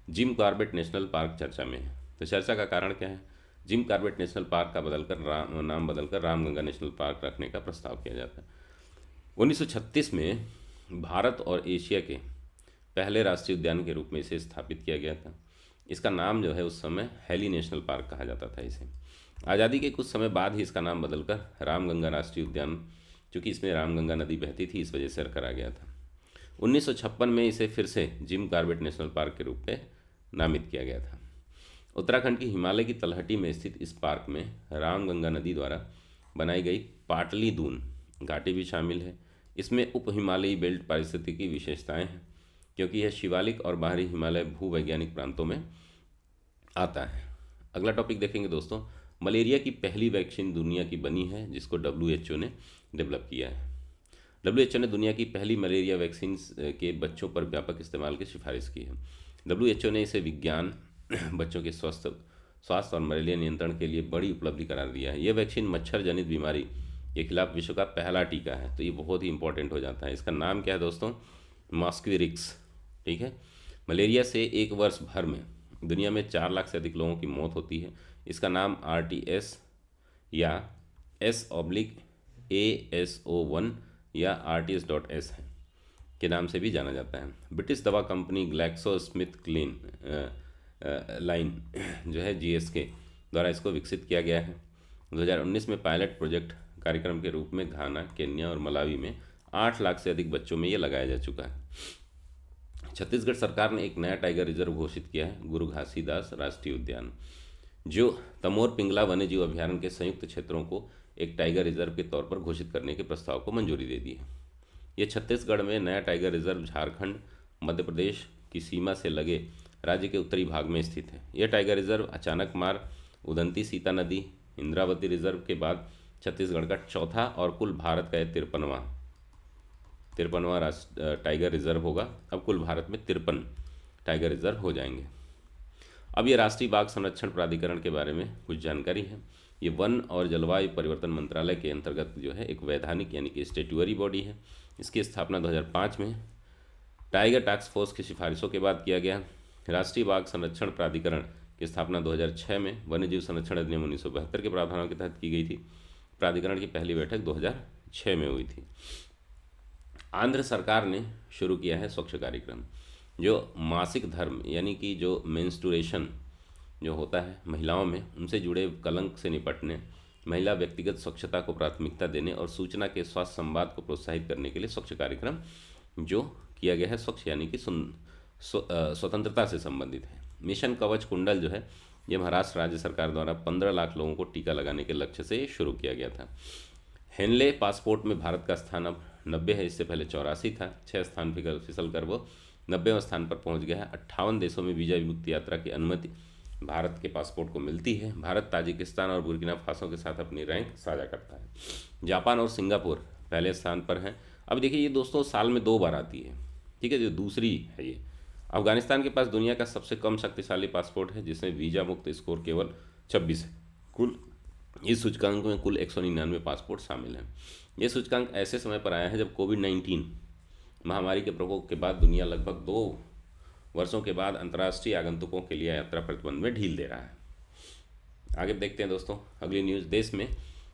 जिम कॉर्बेट नेशनल पार्क चर्चा में है। तो चर्चा का कारण क्या है? जिम कॉर्बेट नेशनल पार्क का नाम बदलकर रामगंगा नेशनल पार्क रखने का प्रस्ताव किया जाता है। 1936 में भारत और एशिया के पहले राष्ट्रीय उद्यान के रूप में इसे स्थापित किया गया था। इसका नाम जो है उस समय हैली नेशनल पार्क कहा जाता था इसे। आज़ादी के कुछ समय बाद ही इसका नाम बदलकर रामगंगा राष्ट्रीय उद्यान, चूँकि इसमें रामगंगा नदी बहती थी, इस वजह से करा गया था। 1956 में इसे फिर से जिम कॉर्बेट नेशनल पार्क के रूप में नामित किया गया था। उत्तराखंड की हिमालय की तलहटी में स्थित इस पार्क में रामगंगा नदी द्वारा बनाई गई पाटली दून घाटी भी शामिल है। इसमें उप हिमालयी बेल्ट पारिस्थितिकी विशेषताएं हैं क्योंकि यह शिवालिक और बाहरी हिमालय भूवैज्ञानिक प्रांतों में आता है। अगला टॉपिक देखेंगे दोस्तों, मलेरिया की पहली वैक्सीन दुनिया की बनी है जिसको WHO ने डेवलप किया है। WHO ने दुनिया की पहली मलेरिया वैक्सीन के बच्चों पर व्यापक इस्तेमाल की सिफारिश की है। WHO ने इसे विज्ञान, बच्चों के स्वास्थ्य और मलेरिया नियंत्रण के लिए बड़ी उपलब्धि करार दिया है। यह वैक्सीन मच्छर जनित बीमारी के खिलाफ विश्व का पहला टीका है, तो ये बहुत ही इंपॉर्टेंट हो जाता है। इसका नाम क्या है दोस्तों? मॉस्क्विरिक्स। ठीक है। मलेरिया से एक वर्ष भर में दुनिया में 4 लाख से अधिक लोगों की मौत होती है। इसका नाम RTS या S/ASO1 या RTS.S है के नाम से भी जाना जाता है। ब्रिटिश दवा कंपनी ग्लैक्सोस्मिथक्लाइन जो है GSK द्वारा इसको विकसित किया गया है। 2019 में पायलट प्रोजेक्ट कार्यक्रम के रूप में घाना, केन्या और मलावी में 8 लाख से अधिक बच्चों में ये लगाया जा चुका है। छत्तीसगढ़ सरकार ने एक नया टाइगर रिजर्व घोषित किया है, गुरु घासीदास राष्ट्रीय उद्यान, जो तमोर पिंगला वन्यजीव अभ्यारण्य के संयुक्त क्षेत्रों को एक टाइगर रिजर्व के तौर पर घोषित करने के प्रस्ताव को मंजूरी दे दी है। ये छत्तीसगढ़ में नया टाइगर रिजर्व झारखंड, मध्य प्रदेश की सीमा से लगे राज्य के उत्तरी भाग में स्थित है। यह टाइगर रिजर्व अचानकमार, उदंती सीता नदी, इंद्रावती रिजर्व के बाद छत्तीसगढ़ का चौथा और कुल भारत का ये 53वां टाइगर रिजर्व होगा। अब कुल भारत में 53 टाइगर रिजर्व हो जाएंगे। अब ये राष्ट्रीय बाघ संरक्षण प्राधिकरण के बारे में कुछ जानकारी है। ये वन और जलवायु परिवर्तन मंत्रालय के अंतर्गत जो है एक वैधानिक यानी कि स्टेट्यूअरी बॉडी है। इसकी स्थापना 2005 में टाइगर टास्क फोर्स की सिफारिशों के बाद किया गया। राष्ट्रीय बाघ संरक्षण प्राधिकरण की स्थापना 2006 में वन्यजीव संरक्षण अधिनियम 1972 के प्रावधानों के तहत की गई थी। प्राधिकरण की पहली बैठक 2006 में हुई थी। आंध्र सरकार ने शुरू किया है स्वच्छ कार्यक्रम, जो मासिक धर्म यानी कि जो मेंस्ट्रुएशन जो होता है महिलाओं में, उनसे जुड़े कलंक से निपटने, महिला व्यक्तिगत स्वच्छता को प्राथमिकता देने और सूचना के स्वास्थ्य संवाद को प्रोत्साहित करने के लिए स्वच्छ कार्यक्रम जो किया गया है। स्वच्छ यानी कि स्वतंत्रता से संबंधित है। मिशन कवच कुंडल जो है ये महाराष्ट्र राज्य सरकार द्वारा 15 लाख लोगों को टीका लगाने के लक्ष्य से शुरू किया गया था। हेनले पासपोर्ट में भारत का स्थान अब 90 है, इससे पहले 84 था। 6 स्थान फिसल कर वो 90वें स्थान पर पहुंच गया है। 58 देशों में वीजा विमुक्त यात्रा की अनुमति भारत के पासपोर्ट को मिलती है। भारत ताजिकिस्तान और बुर्किना फासो के साथ अपनी रैंक साझा करता है। जापान और सिंगापुर पहले स्थान पर हैं। अब देखिए ये दोस्तों साल में 2 बार आती है, ठीक है, जो दूसरी है ये। अफगानिस्तान के पास दुनिया का सबसे कम शक्तिशाली पासपोर्ट है, जिसमें वीजा मुक्त स्कोर केवल 26 है। कुल इस सूचकांक में कुल 199 पासपोर्ट शामिल हैं। ये सूचकांक ऐसे समय पर आया है जब कोविड-19 महामारी के प्रकोप के बाद दुनिया लगभग 2 वर्षों के बाद अंतर्राष्ट्रीय आगंतुकों के लिए यात्रा प्रतिबंध में ढील दे रहा है। आगे देखते हैं दोस्तों अगली न्यूज़। देश में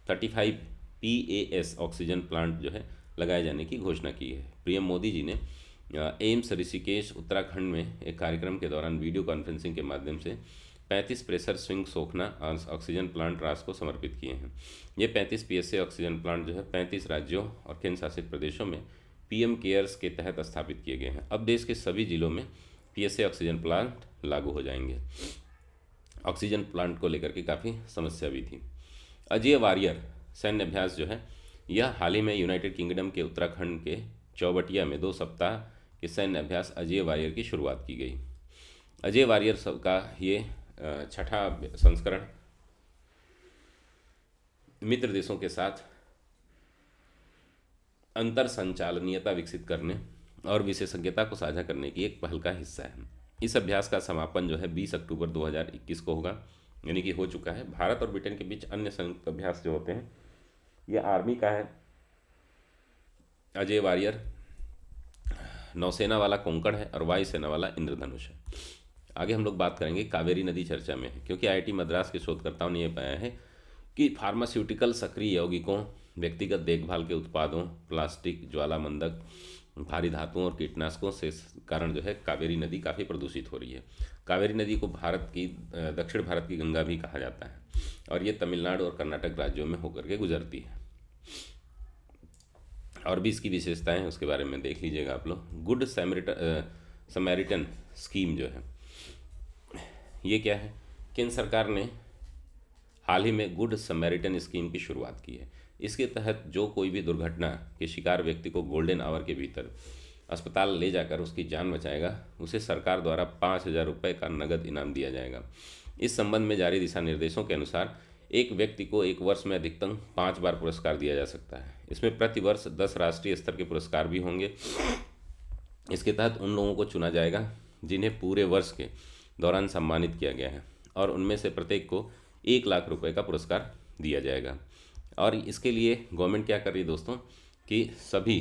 35 PAS ऑक्सीजन प्लांट जो है लगाए जाने की घोषणा की है। पीएम मोदी जी ने एम्स ऋषिकेश उत्तराखंड में एक कार्यक्रम के दौरान वीडियो कॉन्फ्रेंसिंग के माध्यम से 35 प्रेशर स्विंग सोखना ऑक्सीजन प्लांट राष्ट्र को समर्पित किए हैं। ये 35 PSA ऑक्सीजन प्लांट जो है 35 राज्यों और केंद्र शासित प्रदेशों में PM केयर्स के तहत स्थापित किए गए हैं। अब देश के सभी जिलों में PSA ऑक्सीजन प्लांट लागू हो जाएंगे। ऑक्सीजन प्लांट को लेकर के काफ़ी समस्या भी थी। अजय वारियर सैन्य अभ्यास जो है यह हाल ही में यूनाइटेड किंगडम के उत्तराखंड के चौबटिया में 2 सप्ताह के सैन्य अभ्यास अजय वारियर की शुरुआत की गई। अजय वारियर का ये 6ठा संस्करण मित्र देशों के साथ अंतर संचालनीयता विकसित करने और विशेषज्ञता को साझा करने की एक पहल का हिस्सा है। इस अभ्यास का समापन जो है 20 अक्टूबर 2021 को होगा, यानी कि हो चुका है। भारत और ब्रिटेन के बीच अन्य संयुक्त अभ्यास जो होते हैं ये आर्मी का है अजय वारियर, नौसेना वाला कोंकण है और वायुसेना वाला इंद्रधनुष है। आगे हम लोग बात करेंगे कावेरी नदी चर्चा में है, क्योंकि IIT मद्रास के शोधकर्ताओं ने यह पाया है कि फार्मास्यूटिकल सक्रिय यौगिकों, व्यक्तिगत देखभाल के उत्पादों, प्लास्टिक, ज्वालामंदक, भारी धातुओं और कीटनाशकों से कारण जो है कावेरी नदी काफ़ी प्रदूषित हो रही है। कावेरी नदी को दक्षिण भारत की गंगा भी कहा जाता है और ये तमिलनाडु और कर्नाटक राज्यों में होकर के गुजरती है। और भी इसकी विशेषताएं उसके बारे में देख लीजिएगा आप लोग। गुड समैरिटन स्कीम जो है ये क्या है? केंद्र सरकार ने हाल ही में गुड समैरिटन स्कीम की शुरुआत की है। इसके तहत जो कोई भी दुर्घटना के शिकार व्यक्ति को गोल्डन आवर के भीतर अस्पताल ले जाकर उसकी जान बचाएगा, उसे सरकार द्वारा 5,000 रुपये का नगद इनाम दिया जाएगा। इस संबंध में जारी दिशा निर्देशों के अनुसार एक व्यक्ति को 1 वर्ष में अधिकतम 5 बार पुरस्कार दिया जा सकता है। इसमें प्रति वर्ष 10 राष्ट्रीय स्तर के पुरस्कार भी होंगे। इसके तहत उन लोगों को चुना जाएगा जिन्हें पूरे वर्ष के दौरान सम्मानित किया गया है और उनमें से प्रत्येक को 1 लाख रुपए का पुरस्कार दिया जाएगा। और इसके लिए गवर्नमेंट क्या कर रही है दोस्तों कि सभी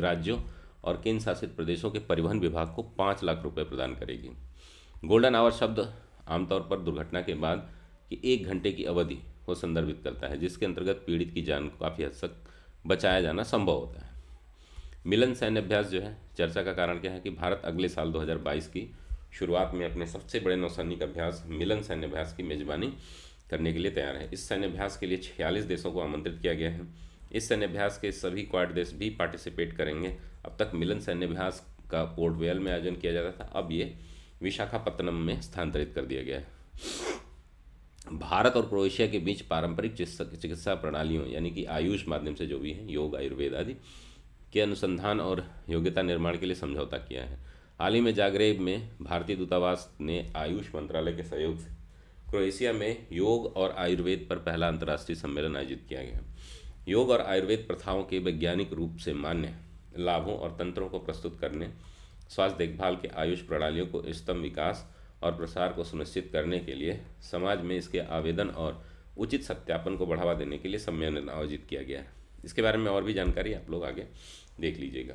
राज्यों और केंद्र शासित प्रदेशों के परिवहन विभाग को 5 लाख रुपए प्रदान करेगी। गोल्डन आवर शब्द आमतौर पर दुर्घटना के बाद कि 1 घंटे की अवधि को संदर्भित करता है, जिसके अंतर्गत पीड़ित की जान को काफ़ी हद तक बचाया जाना संभव होता है। मिलन सैन्य अभ्यास जो है चर्चा का कारण क्या है कि भारत अगले साल 2022 की शुरुआत में अपने सबसे बड़े नौसैनिक अभ्यास मिलन सैन्य अभ्यास की मेजबानी करने के लिए तैयार है। इस सैन्य अभ्यास के लिए 46 देशों को आमंत्रित किया गया है। इस सैन्य अभ्यास के सभी क्वाड देश भी पार्टिसिपेट करेंगे। अब तक मिलन सैन्य अभ्यास का पोर्ट वेल में आयोजन किया जाता था, अब ये विशाखापत्तनम में स्थानांतरित कर दिया गया है। भारत और क्रोएशिया के बीच पारंपरिक चिकित्सा प्रणालियों यानी कि आयुष माध्यम से जो भी है योग, आयुर्वेद आदि के अनुसंधान और योग्यता निर्माण के लिए समझौता किया है। हाल ही में जागरेब में भारतीय दूतावास ने आयुष मंत्रालय के सहयोग से क्रोएशिया में योग और आयुर्वेद पर पहला अंतर्राष्ट्रीय सम्मेलन आयोजित किया गया। योग और आयुर्वेद प्रथाओं के वैज्ञानिक रूप से मान्य लाभों और तंत्रों को प्रस्तुत करने, स्वास्थ्य देखभाल के आयुष प्रणालियों को इष्टतम विकास और प्रसार को सुनिश्चित करने के लिए समाज में इसके आवेदन और उचित सत्यापन को बढ़ावा देने के लिए सम्मेलन आयोजित किया गया है। इसके बारे में और भी जानकारी आप लोग आगे देख लीजिएगा।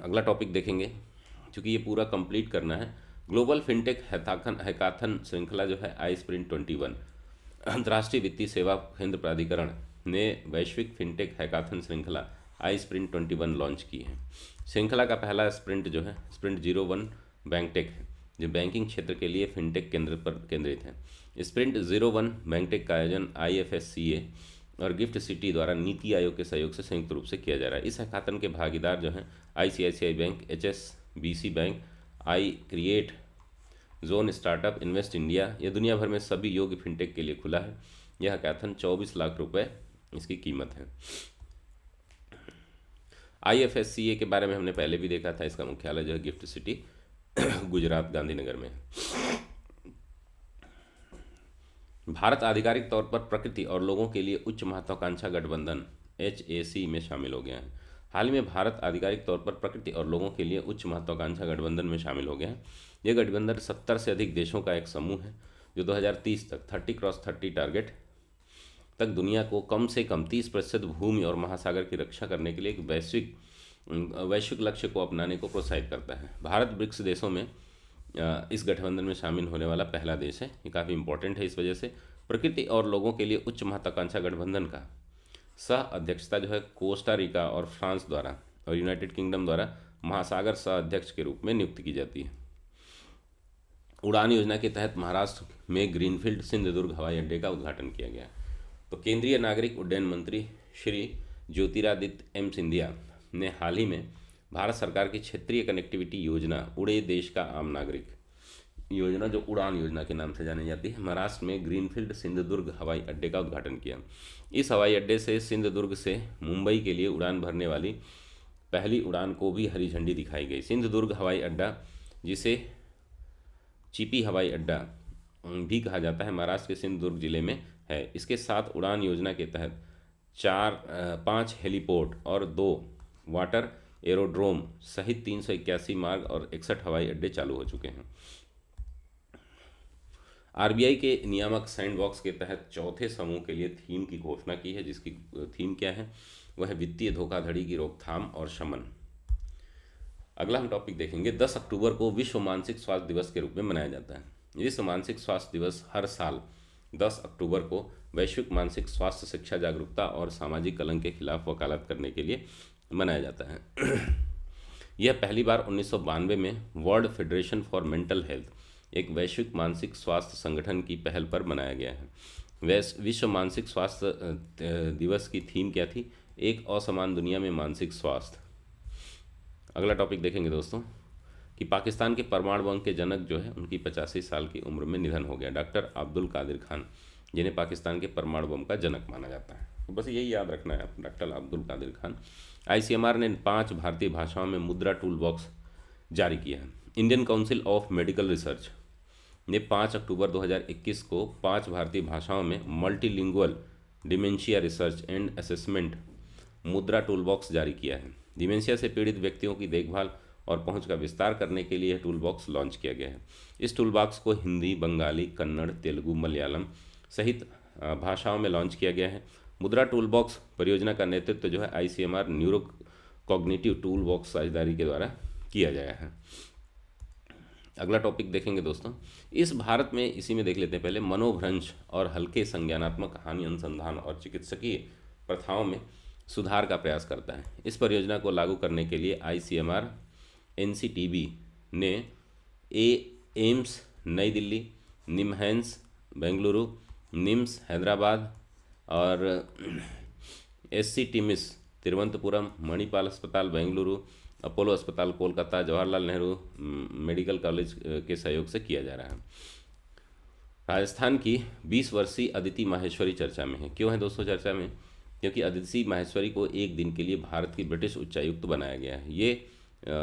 अगला टॉपिक देखेंगे, क्योंकि ये पूरा कंप्लीट करना है। ग्लोबल फिनटेक हैकाथन श्रृंखला जो है आई स्प्रिंट 21, अंतर्राष्ट्रीय वित्तीय सेवा केंद्र प्राधिकरण ने वैश्विक फिनटेक हैकाथन श्रृंखला आई स्प्रिंट 21 लॉन्च की है। श्रृंखला का पहला स्प्रिंट जो है स्प्रिंट 01 बैंकटेक है, जो बैंकिंग क्षेत्र के लिए फिनटेक केंद्र पर केंद्रित है। स्प्रिंट 01 बैंकटेक का आयोजन IFSCA और गिफ्ट सिटी द्वारा नीति आयोग के सहयोग से संयुक्त रूप से किया जा रहा है। इस हैकाथन के भागीदार जो हैं ICICI bank, HSBC bank, I create, zone startup, invest India. ये दुनिया भर में सभी योग्य फिनटेक के लिए खुला है। यह हैकाथन 24 लाख रुपए इसकी कीमत है। IFSCA के बारे में हमने पहले भी देखा था। इसका मुख्यालय जो है गिफ्ट सिटी गुजरात गांधीनगर में है। भारत आधिकारिक तौर पर प्रकृति और लोगों के लिए उच्च महत्वाकांक्षा गठबंधन HAC में शामिल हो गया है। हाल ही में भारत आधिकारिक तौर पर प्रकृति और लोगों के लिए उच्च महत्वाकांक्षा गठबंधन में शामिल हो गया है। यह गठबंधन 70 से अधिक देशों का एक समूह है जो 2030 तक 30x30 टारगेट तक दुनिया को कम से कम 30% भूमि और महासागर की रक्षा करने के लिए एक वैश्विक लक्ष्य को अपनाने को प्रोत्साहित करता है। भारत ब्रिक्स देशों में इस गठबंधन में शामिल होने वाला पहला देश है। ये काफ़ी इंपॉर्टेंट है। इस वजह से प्रकृति और लोगों के लिए उच्च महत्वाकांक्षा गठबंधन का सह अध्यक्षता जो है कोस्टा रिका और फ्रांस द्वारा और यूनाइटेड किंगडम द्वारा महासागर सह अध्यक्ष के रूप में नियुक्त की जाती है। उड़ान योजना के तहत महाराष्ट्र में ग्रीनफील्ड सिंधुदुर्ग हवाई अड्डे का उद्घाटन किया गया। तो केंद्रीय नागरिक उड्डयन मंत्री श्री ज्योतिरादित्य M सिंधिया ने हाल ही में भारत सरकार की क्षेत्रीय कनेक्टिविटी योजना उड़े देश का आम नागरिक योजना, जो उड़ान योजना के नाम से जानी जाती है, महाराष्ट्र में ग्रीनफील्ड सिंधुदुर्ग हवाई अड्डे का उद्घाटन किया। इस हवाई अड्डे से सिंधुदुर्ग से मुंबई के लिए उड़ान भरने वाली पहली उड़ान को भी हरी झंडी दिखाई गई। सिंधुदुर्ग हवाई अड्डा, जिसे चिपी हवाई अड्डा भी कहा जाता है, महाराष्ट्र के सिंधुदुर्ग जिले में है। इसके साथ उड़ान योजना के तहत 5 हेलीपोर्ट और 2 वाटर एरोड्रोम सहित 381 मार्ग और 61 हवाई अड्डे चालू हो चुके हैं। RBI के नियामक सैंडबॉक्स के तहत चौथे समूह के लिए थीम की घोषणा की है, जिसकी थीम क्या है, वह है वित्तीय धोखाधड़ी की रोकथाम और शमन। अगला हम टॉपिक देखेंगे। 10 अक्टूबर को विश्व मानसिक स्वास्थ्य दिवस के रूप में मनाया जाता है। विश्व मानसिक स्वास्थ्य दिवस हर साल 10 अक्टूबर को वैश्विक मानसिक स्वास्थ्य शिक्षा जागरूकता और सामाजिक कलंक के खिलाफ वकालत करने के लिए मनाया जाता है। यह पहली बार 1992 में world federation for mental health, एक वैश्विक मानसिक स्वास्थ्य संगठन की पहल पर मनाया गया है। विश्व मानसिक स्वास्थ्य दिवस की थीम क्या थी? एक असमान दुनिया में मानसिक स्वास्थ्य। अगला टॉपिक देखेंगे दोस्तों कि पाकिस्तान के परमाणु बम के जनक जो है उनकी 85 साल की उम्र में निधन हो गया। डॉक्टर अब्दुल कादिर खान, जिन्हें पाकिस्तान के परमाणु बम का जनक माना जाता है। तो बस यही याद रखना है, डॉक्टर अब्दुल कादिर खान। ICMR ने 5 भारतीय भाषाओं में मुद्रा टूल बॉक्स जारी किया है। Indian council of medical research ने 5 अक्टूबर 2021 को 5 भारतीय भाषाओं में multilingual dementia research and assessment मुद्रा टूल बॉक्स जारी किया है। डिमेंशिया से पीड़ित व्यक्तियों की देखभाल और पहुंच का विस्तार करने के लिए यह टूल बॉक्स लॉन्च किया गया है। इस टूल बॉक्स को हिंदी, बंगाली, कन्नड़, तेलुगु, मलयालम सहित भाषाओं में लॉन्च किया गया है। मुद्रा टूल बॉक्स परियोजना का नेतृत्व जो है ICMR neuro cognitive tool box साझेदारी के द्वारा किया गया है। अगला टॉपिक देखेंगे दोस्तों। इस भारत में इसी में देख लेते हैं पहले। मनोभ्रंश और हल्के संज्ञानात्मक हानि अनुसंधान और चिकित्सकीय प्रथाओं में सुधार का प्रयास करता है। इस परियोजना को लागू करने के लिए ICMR NCTB ने एम्स नई दिल्ली, निमहैंस बेंगलुरु, निम्स हैदराबाद और SCTMIS तिरुवनंतपुरम, मणिपाल अस्पताल बेंगलुरु, अपोलो अस्पताल कोलकाता, जवाहरलाल नेहरू मेडिकल कॉलेज के सहयोग से किया जा रहा है। राजस्थान की 20 वर्षीय अदिति माहेश्वरी चर्चा में है। क्यों है दोस्तों चर्चा में? क्योंकि अदिति माहेश्वरी को एक दिन के लिए भारत की ब्रिटिश उच्चायुक्त बनाया गया है।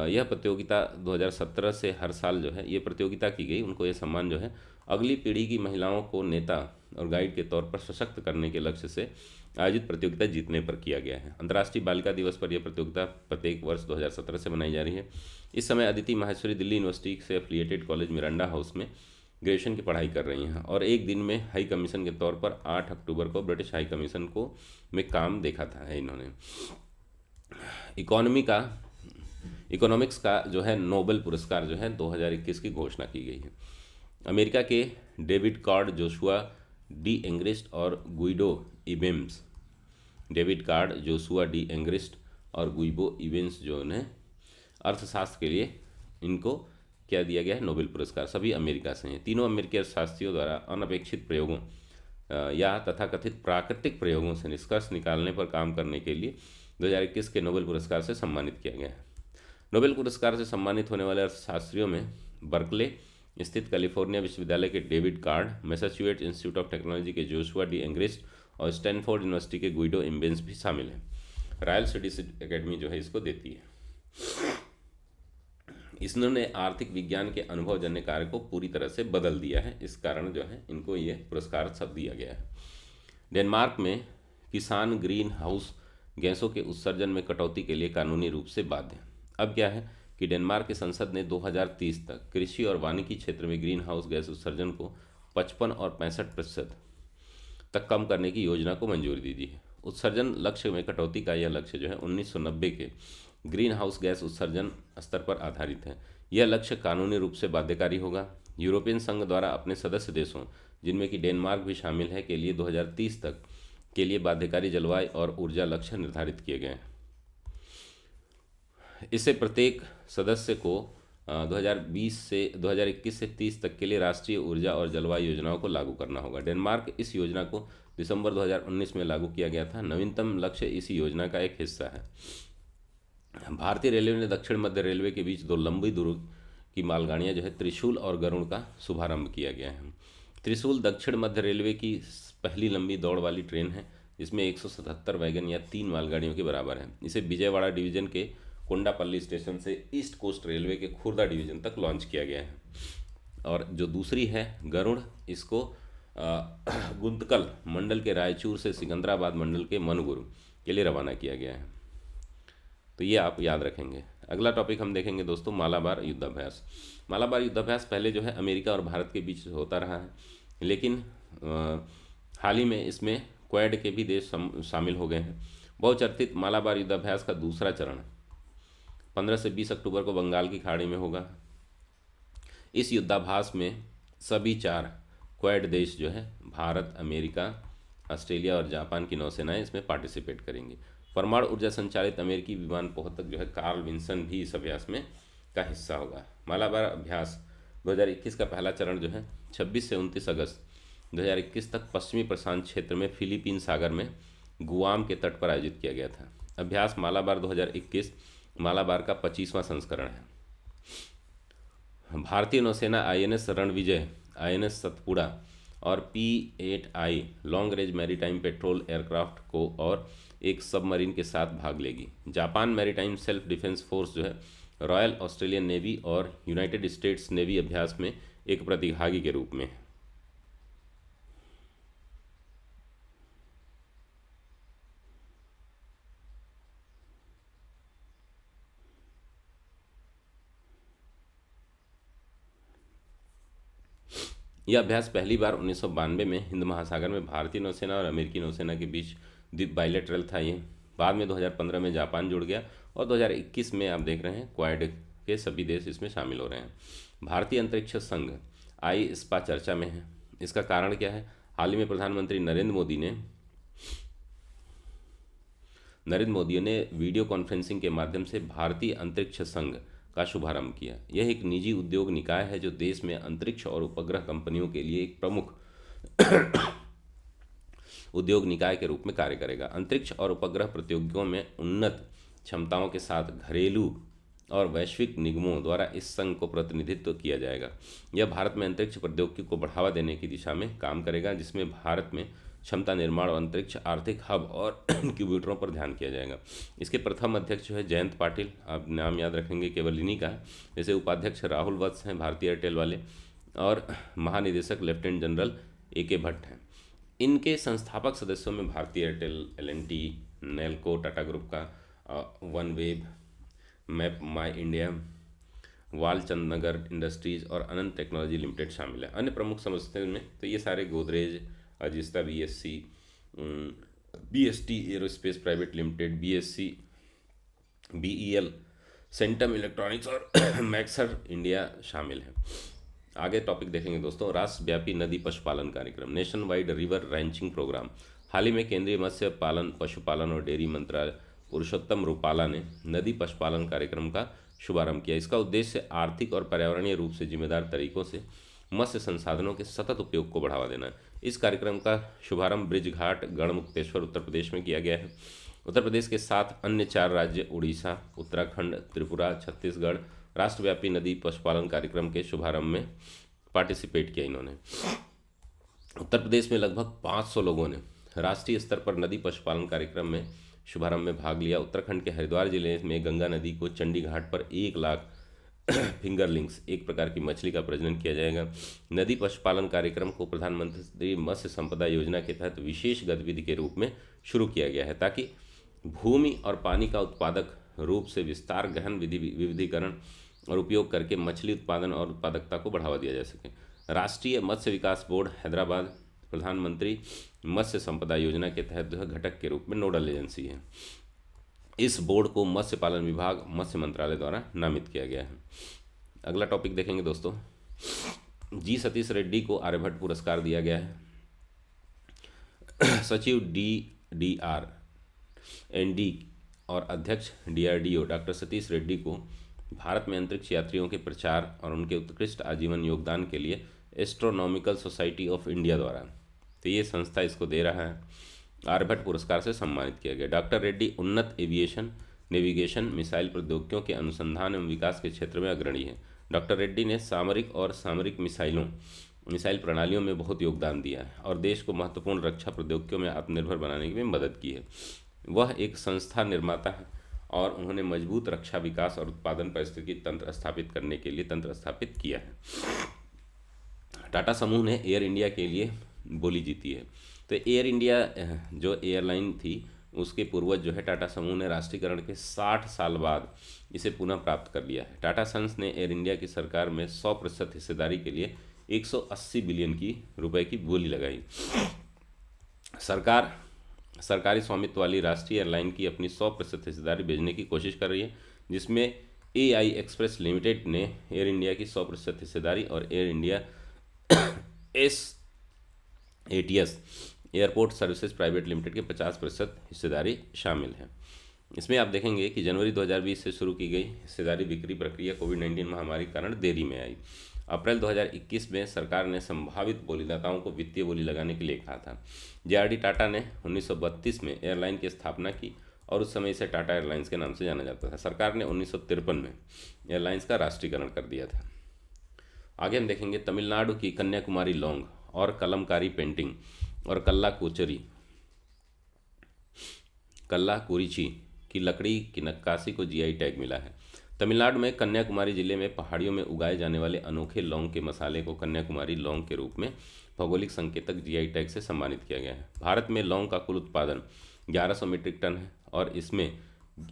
यह प्रतियोगिता 2017 से हर साल जो है ये प्रतियोगिता की गई, उनको ये सम्मान जो है अगली पीढ़ी की महिलाओं को नेता और गाइड के तौर पर सशक्त करने के लक्ष्य से आयोजित प्रतियोगिता जीतने पर किया गया है। अंतर्राष्ट्रीय बालिका दिवस पर यह प्रतियोगिता प्रत्येक वर्ष 2017 से बनाई जा रही है। इस समय अदिति माहेश्वरी दिल्ली यूनिवर्सिटी से एफिलिएटेड कॉलेज मिरांडा हाउस में ग्रेजुएशन की पढ़ाई कर रही हैं और एक दिन में हाई कमीशन के तौर पर 8 अक्टूबर को ब्रिटिश हाई कमीशन को में काम देखा था इन्होंने। इकोनॉमिक्स का जो है नोबेल पुरस्कार जो है 2021 की घोषणा की गई है। अमेरिका के David card, Joshua D Angrist और गुइडो इबेम्स, और गुइबो इवेंस जो उन्हें अर्थशास्त्र के लिए इनको क्या दिया गया है, नोबेल पुरस्कार, सभी अमेरिका से हैं। तीनों अमेरिकी अर्थशास्त्रियों द्वारा अनपेक्षित प्रयोगों या तथाकथित प्राकृतिक प्रयोगों से निष्कर्ष निकालने पर काम करने के लिए 2021 के नोबेल पुरस्कार से सम्मानित किया गया है। नोबेल पुरस्कार से सम्मानित होने वाले अर्थशास्त्रियों में बर्कले स्थित कैलिफोर्निया विश्वविद्यालय के David card, Massachusetts institute of technology के जोशुआ डी एंग्रिस्ट और स्टैनफोर्ड यूनिवर्सिटी के गुइडो इम्बेंस भी शामिल हैं। रॉयल स्टडीज एकेडमी जो है इसको देती है। इन्होंने आर्थिक विज्ञान के अनुभवजन्य कार्य को पूरी तरह से बदल दिया है, इस कारण जो है इनको ये पुरस्कार सब दिया गया है। डेनमार्क में किसान ग्रीन हाउस गैसों के उत्सर्जन में कटौती के लिए कानूनी रूप से बाध्य। अब क्या है कि डेनमार्क की संसद ने 2030 तक कृषि और वानिकी क्षेत्र में ग्रीन हाउस गैस उत्सर्जन को 55 और 65% तक कम करने की योजना को मंजूरी दी दी है। उत्सर्जन लक्ष्य में कटौती का यह लक्ष्य जो है 1990 के ग्रीन हाउस गैस उत्सर्जन स्तर पर आधारित है। यह लक्ष्य कानूनी रूप से बाध्यकारी होगा। यूरोपियन संघ द्वारा अपने सदस्य देशों, जिनमें कि डेनमार्क भी शामिल है, के लिए 2030 तक के लिए बाध्यकारी जलवायु और ऊर्जा लक्ष्य निर्धारित किए गए हैं। इससे प्रत्येक सदस्य को 2021 से 30 तक के लिए राष्ट्रीय ऊर्जा और जलवायु योजनाओं को लागू करना होगा। डेनमार्क इस योजना को दिसंबर 2019 में लागू किया गया था। नवीनतम लक्ष्य इस योजना का एक हिस्सा है। भारतीय रेलवे ने दक्षिण मध्य रेलवे के बीच 2 लंबी दूरी की मालगाड़ियां जो है त्रिशूल और गरुड़ का शुभारंभ किया गया है। त्रिशूल दक्षिण मध्य रेलवे की पहली लंबी दौड़ वाली ट्रेन है, जिसमें 177 वैगन या 3 मालगाड़ियों के बराबर है। इसे विजयवाड़ा डिवीजन के कोंडापल्ली स्टेशन से ईस्ट कोस्ट रेलवे के खुर्दा डिवीजन तक लॉन्च किया गया है। और जो दूसरी है गरुड़, इसको गुंतकल मंडल के रायचूर से सिकंदराबाद मंडल के मनगुरु के लिए रवाना किया गया है। तो ये आप याद रखेंगे। अगला टॉपिक हम देखेंगे दोस्तों, मालाबार युद्धाभ्यास। मालाबार युद्धाभ्यास पहले जो है अमेरिका और भारत के बीच होता रहा है, लेकिन हाल ही में इसमें क्वाड के भी देश शामिल हो गए हैं। बहुचर्चित मालाबार युद्धाभ्यास का दूसरा चरण 15 से 20 अक्टूबर को बंगाल की खाड़ी में होगा। इस युद्धाभ्यास में सभी 4 क्वाड देश जो है भारत, अमेरिका, ऑस्ट्रेलिया और जापान की नौसेनाएं इसमें पार्टिसिपेट करेंगी। परमाणु ऊर्जा संचालित अमेरिकी विमान पोहतक जो है कार्ल विंसन भी इस अभ्यास में का हिस्सा होगा। मालाबार अभ्यास 2021 का पहला चरण जो है 26 से 29 अगस्त 2021 तक पश्चिमी प्रशांत क्षेत्र में फिलीपीन सागर में गुआम के तट पर आयोजित किया गया था। अभ्यास मालाबार 2021 मालाबार का 25वां संस्करण है। भारतीय नौसेना INS रणविजय, INS सतपुड़ा और P8I long range maritime petrol aircraft को और एक सबमरीन के साथ भाग लेगी। Japan maritime self defence force जो है रॉयल ऑस्ट्रेलियन नेवी और यूनाइटेड स्टेट्स नेवी अभ्यास में एक प्रतिभागी के रूप में है। यह अभ्यास पहली बार 1992 में हिंद महासागर में भारतीय नौसेना और अमेरिकी नौसेना के बीच बाइलेटरल था। ये बाद में 2015 में जापान जुड़ गया और 2021 में आप देख रहे हैं क्वाड के सभी देश इसमें शामिल हो रहे हैं। भारतीय अंतरिक्ष संघ ISPA चर्चा में है। इसका कारण क्या है? हाल ही में प्रधानमंत्री नरेंद्र मोदी ने वीडियो कॉन्फ्रेंसिंग के माध्यम से भारतीय अंतरिक्ष संघ का शुभारंभ किया। यह एक निजी उद्योग निकाय है जो देश में अंतरिक्ष और उपग्रह कंपनियों के लिए एक प्रमुख उद्योग निकाय के रूप में कार्य करेगा। अंतरिक्ष और उपग्रह प्रतियोगियों में उन्नत क्षमताओं के साथ घरेलू और वैश्विक निगमों द्वारा इस संघ को प्रतिनिधित्व किया जाएगा। यह भारत में अंतरिक्ष प्रौद्योगिकी को बढ़ावा देने की दिशा में काम करेगा, जिसमें भारत में क्षमता निर्माण और अंतरिक्ष आर्थिक हब और इंक्यूबेटरों पर ध्यान किया जाएगा। इसके प्रथम अध्यक्ष जो है जयंत पाटिल, आप नाम याद रखेंगे, केवलिनी का है। जैसे उपाध्यक्ष राहुल वत्स हैं भारतीय एयरटेल वाले, और महानिदेशक लेफ्टिनेंट जनरल AK भट्ट हैं। इनके संस्थापक सदस्यों में भारतीय Airtel, L&T, Nelco, Tata group का वन वेब, मैप माई इंडिया, वालचंद नगर इंडस्ट्रीज और अनंत टेक्नोलॉजी लिमिटेड शामिल है। अन्य प्रमुख संस्थाओं में तो ये सारे Godrej, Azista BST aerospace private limited, BEL, Centum electronics और मैक्सर इंडिया शामिल है। आगे टॉपिक देखेंगे दोस्तों, राष्ट्रव्यापी नदी पशुपालन कार्यक्रम, nation wide river ranching programme. हाल ही में केंद्रीय मत्स्य पालन, पशुपालन और डेयरी मंत्री पुरुषोत्तम रूपाला ने नदी पशुपालन कार्यक्रम का शुभारंभ किया। इसका उद्देश्य आर्थिक और पर्यावरणीय रूप से जिम्मेदार तरीकों से मत्स्य संसाधनों के सतत उपयोग को बढ़ावा देना है। इस कार्यक्रम का शुभारंभ ब्रिजघाट, गढ़मुक्तेश्वर, उत्तर प्रदेश में किया गया है। उत्तर प्रदेश के साथ अन्य 4 राज्य उड़ीसा, उत्तराखंड, त्रिपुरा, छत्तीसगढ़ राष्ट्रव्यापी नदी पशुपालन कार्यक्रम के शुभारंभ में पार्टिसिपेट किया। इन्होंने उत्तर प्रदेश में लगभग 500 लोगों ने राष्ट्रीय स्तर पर नदी पशुपालन कार्यक्रम में शुभारंभ में भाग लिया। उत्तराखंड के हरिद्वार जिले में गंगा नदी को चंडी घाट पर 1 लाख फिंगरलिंग्स, एक प्रकार की मछली का प्रजनन किया जाएगा। नदी पशुपालन कार्यक्रम को प्रधानमंत्री मत्स्य संपदा योजना के तहत विशेष गतिविधि के रूप में शुरू किया गया है, ताकि भूमि और पानी का उत्पादक रूप से विस्तार, गहन विविधीकरण और उपयोग करके मछली उत्पादन और उत्पादकता को बढ़ावा दिया जा सके। राष्ट्रीय मत्स्य विकास बोर्ड हैदराबाद प्रधानमंत्री मत्स्य संपदा योजना के तहत घटक के रूप में नोडल एजेंसी है। इस बोर्ड को मत्स्य पालन विभाग, मत्स्य मंत्रालय द्वारा नामित किया गया है। अगला टॉपिक देखेंगे दोस्तों, जी सतीश रेड्डी को आर्यभट्ट पुरस्कार दिया गया है। सचिव DRDO और अध्यक्ष DRDO डॉक्टर सतीश रेड्डी को भारत में अंतरिक्ष यात्रियों के प्रचार और उनके उत्कृष्ट आजीवन योगदान के लिए एस्ट्रोनॉमिकल सोसाइटी ऑफ इंडिया द्वारा, तो ये संस्था इसको दे रहा है, आर्यभट्ट पुरस्कार से सम्मानित किया गया। डॉक्टर रेड्डी उन्नत एविएशन, नेविगेशन, मिसाइल प्रौद्योगिकियों के अनुसंधान एवं विकास के क्षेत्र में अग्रणी है। डॉक्टर रेड्डी ने सामरिक और सामरिक मिसाइल प्रणालियों में बहुत योगदान दिया है और देश को महत्वपूर्ण रक्षा प्रौद्योगिकियों में आत्मनिर्भर बनाने में मदद की है। वह एक संस्था निर्माता है और उन्होंने मजबूत रक्षा, विकास और उत्पादन परिस्थिति तंत्र स्थापित करने के लिए तंत्र स्थापित किया है। टाटा समूह ने एयर इंडिया के लिए बोली जीती है। तो एयर इंडिया जो एयरलाइन थी, उसके पूर्वज जो है टाटा समूह ने राष्ट्रीयकरण के 60 साल बाद इसे पुनः प्राप्त कर लिया है। टाटा सन्स ने एयर इंडिया की सरकार में 100% हिस्सेदारी के लिए 180 बिलियन रुपए की बोली लगाई। सरकारी स्वामित्व वाली राष्ट्रीय एयरलाइन की अपनी 100% हिस्सेदारी भेजने की कोशिश कर रही है, जिसमें AI एक्सप्रेस लिमिटेड ने एयर इंडिया की 100% हिस्सेदारी और air India ATS airport services private limited के 50% हिस्सेदारी शामिल है। इसमें आप देखेंगे कि जनवरी 2020 से शुरू की गई हिस्सेदारी बिक्री प्रक्रिया कोविड-19 महामारी के कारण देरी में आई। अप्रैल 2021 में सरकार ने संभावित बोलीदाताओं को वित्तीय बोली लगाने के लिए कहा था। JRD टाटा ने 1932 में एयरलाइन की स्थापना की और उस समय इसे टाटा एयरलाइंस के नाम से जाना जाता था। सरकार ने 1953 में एयरलाइंस का राष्ट्रीयकरण कर दिया था। आगे हम देखेंगे तमिलनाडु की कन्याकुमारी लौंग और कलमकारी पेंटिंग और कल्लाकुरिची की लकड़ी की नक्काशी को GI टैग मिला है। तमिलनाडु में कन्याकुमारी जिले में पहाड़ियों में उगाए जाने वाले अनोखे लौंग के मसाले को कन्याकुमारी लौंग के रूप में भौगोलिक संकेतक GI टैग से सम्मानित किया गया है। भारत में लौंग का कुल उत्पादन 1100 मीट्रिक टन है और इसमें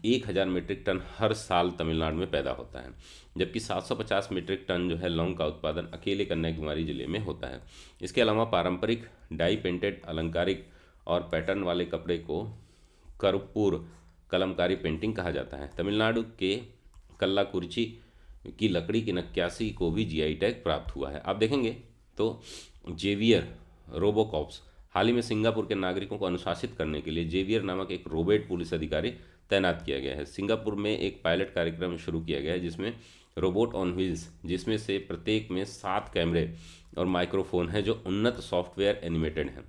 1000 मीट्रिक टन हर साल तमिलनाडु में पैदा होता है, जबकि 750 मीट्रिक टन जो है लौंग का उत्पादन अकेले कन्याकुमारी जिले में होता है। इसके अलावा पारंपरिक डाई पेंटेड अलंकारिक और पैटर्न वाले कपड़े को करपूर कलमकारी पेंटिंग कहा जाता है। तमिलनाडु के कल्लाकुरिची की लकड़ी की नक्काशी को भी GI टैग प्राप्त हुआ है। आप देखेंगे तो जेवियर रोबोकॉप्स, हाल ही में सिंगापुर के नागरिकों को अनुशासित करने के लिए जेवियर नामक एक रोबोट पुलिस अधिकारी तैनात किया गया है। सिंगापुर में एक पायलट कार्यक्रम शुरू किया गया है जिसमें रोबोट ऑन व्हील्स, जिसमें से प्रत्येक में 7 कैमरे और माइक्रोफोन है जो उन्नत सॉफ्टवेयर एनिमेटेड हैं,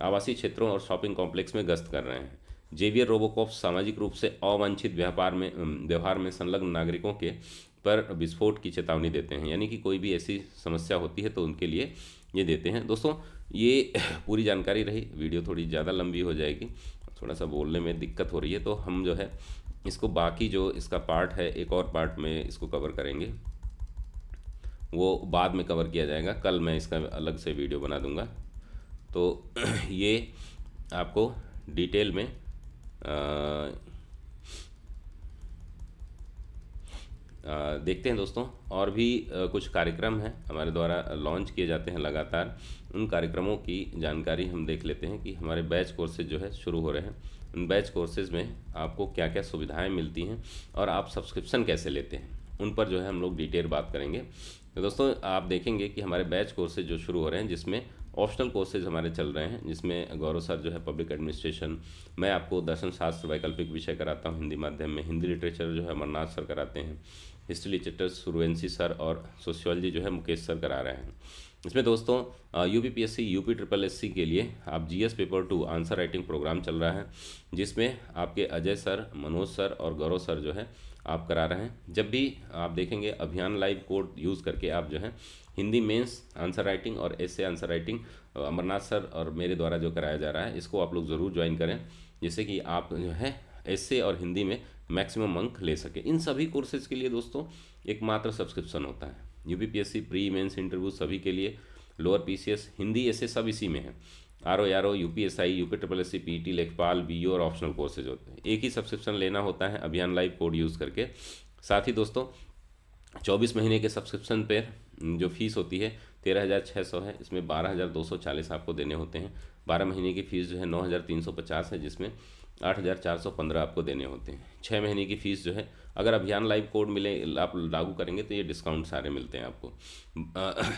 आवासीय क्षेत्रों और शॉपिंग कॉम्प्लेक्स में गश्त कर रहे हैं। जेवियर रोबोकॉप्स सामाजिक रूप से अवांछित व्यवहार में संलग्न नागरिकों के पर विस्फोट की चेतावनी देते हैं, यानी कि कोई भी ऐसी समस्या होती है तो उनके लिए ये देते हैं। दोस्तों ये पूरी जानकारी रही, वीडियो थोड़ी ज़्यादा लंबी हो जाएगी, थोड़ा सा बोलने में दिक्कत हो रही है, तो हम जो है इसको बाकी जो इसका पार्ट है एक और पार्ट में इसको कवर करेंगे। वो बाद में कवर किया जाएगा, कल मैं इसका अलग से वीडियो बना दूंगा। तो ये आपको डिटेल में देखते हैं दोस्तों। और भी कुछ कार्यक्रम हैं हमारे द्वारा लॉन्च किए जाते हैं लगातार, उन कार्यक्रमों की जानकारी हम देख लेते हैं कि हमारे बैच कोर्सेज जो है शुरू हो रहे हैं। उन बैच कोर्सेज में आपको क्या क्या सुविधाएं मिलती हैं और आप सब्सक्रिप्शन कैसे लेते हैं, उन पर जो है हम लोग डिटेल बात करेंगे। तो दोस्तों आप देखेंगे कि हमारे बैच कोर्सेज जो शुरू हो रहे हैं, जिसमें ऑप्शनल कोर्सेज हमारे चल रहे हैं, जिसमें गौरव सर जो है पब्लिक एडमिनिस्ट्रेशन, मैं आपको दर्शन शास्त्र वैकल्पिक विषय कराता हूँ हिंदी माध्यम में, हिंदी लिटरेचर जो है अमरनाथ सर कराते हैं, हिस्ट्री लिटरेचर सूर्यवंशी सर, और सोशियोलॉजी जो है मुकेश सर करा रहे हैं। इसमें दोस्तों यूपीपीएससी यूपी ट्रिपल एससी के लिए आप GS paper 2 answer writing program चल रहा है, जिसमें आपके अजय सर, मनोज सर और गौरव सर जो है आप करा रहे हैं। जब भी आप देखेंगे अभियान लाइव कोड यूज़ करके आप जो है हिंदी मेंस आंसर राइटिंग और SA answer writing Amarnath sir और मेरे द्वारा जो कराया जा रहा है, इसको आप लोग ज़रूर ज्वाइन करें, जिससे कि आप जो है एसए और हिंदी में मैक्सिमम अंक ले सके। इन सभी कोर्सेज के लिए दोस्तों एकमात्र सब्सक्रिप्शन होता है। यूपीपीएससी प्री मेंस इंटरव्यू सभी के लिए, लोअर पीसीएस, हिंदी एसए सब इसी में है। RO UPSI, UP triple SC, PT, लेखपाल, बीओ और ऑप्शनल कोर्सेज होते हैं। एक ही सब्सक्रिप्शन लेना होता है अभियान लाइव कोड यूज़ करके। साथ ही दोस्तों 24 महीने के सब्सक्रिप्शन पर जो फीस होती है 13,600 है, इसमें 12,240 आपको देने होते हैं। 12 महीने की फ़ीस जो है 9,350 है, जिसमें 8,415 आपको देने होते हैं। 6 महीने की फ़ीस जो है, अगर अभियान लाइव कोड मिले आप लागू करेंगे तो ये डिस्काउंट सारे मिलते हैं आपको।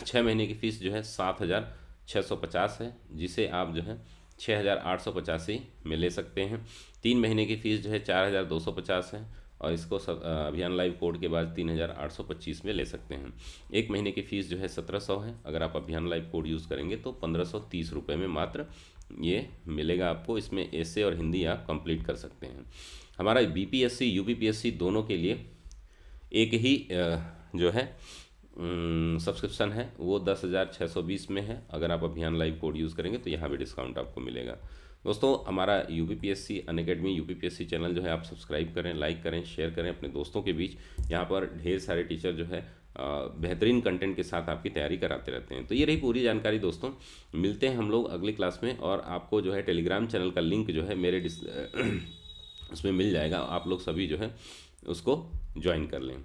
6 महीने की फ़ीस जो है 7,650 है, जिसे आप जो है 6,885 में ले सकते हैं। 3 महीने की फ़ीस जो है 4,250 है, और इसको अभियान लाइव कोड के बाद 3,825 में ले सकते हैं। 1 महीने की फ़ीस जो है 1,700 है, अगर आप अभियान लाइव कोड यूज़ करेंगे तो 1,530 रुपये में मात्र ये मिलेगा आपको। इसमें एसए और हिंदी आप कंप्लीट कर सकते हैं। हमारा बीपीएससी यूपीपीएससी दोनों के लिए एक ही जो है सब्सक्रिप्शन है, वो 10,620 में है। अगर आप अभियान लाइव कोड यूज़ करेंगे तो यहाँ भी डिस्काउंट आपको मिलेगा। दोस्तों हमारा यूपीपीएससी अनअकैडमी यूपीपीएससी चैनल जो है आप सब्सक्राइब करें, लाइक करें, शेयर करें अपने दोस्तों के बीच। यहाँ पर ढेर सारे टीचर जो है बेहतरीन कंटेंट के साथ आपकी तैयारी कराते रहते हैं। तो ये रही पूरी जानकारी दोस्तों। मिलते हैं हम लोग अगली क्लास में, और आपको जो है टेलीग्राम चैनल का लिंक जो है मेरे उसमें मिल जाएगा, आप लोग सभी जो है उसको ज्वाइन कर लें।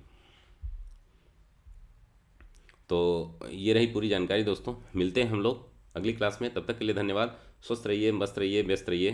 तो ये रही पूरी जानकारी दोस्तों। मिलते हैं हम लोग अगली क्लास में, तब तक के लिए धन्यवाद। स्वस्थ रहिए, मस्त रहिए, व्यस्त रहिए।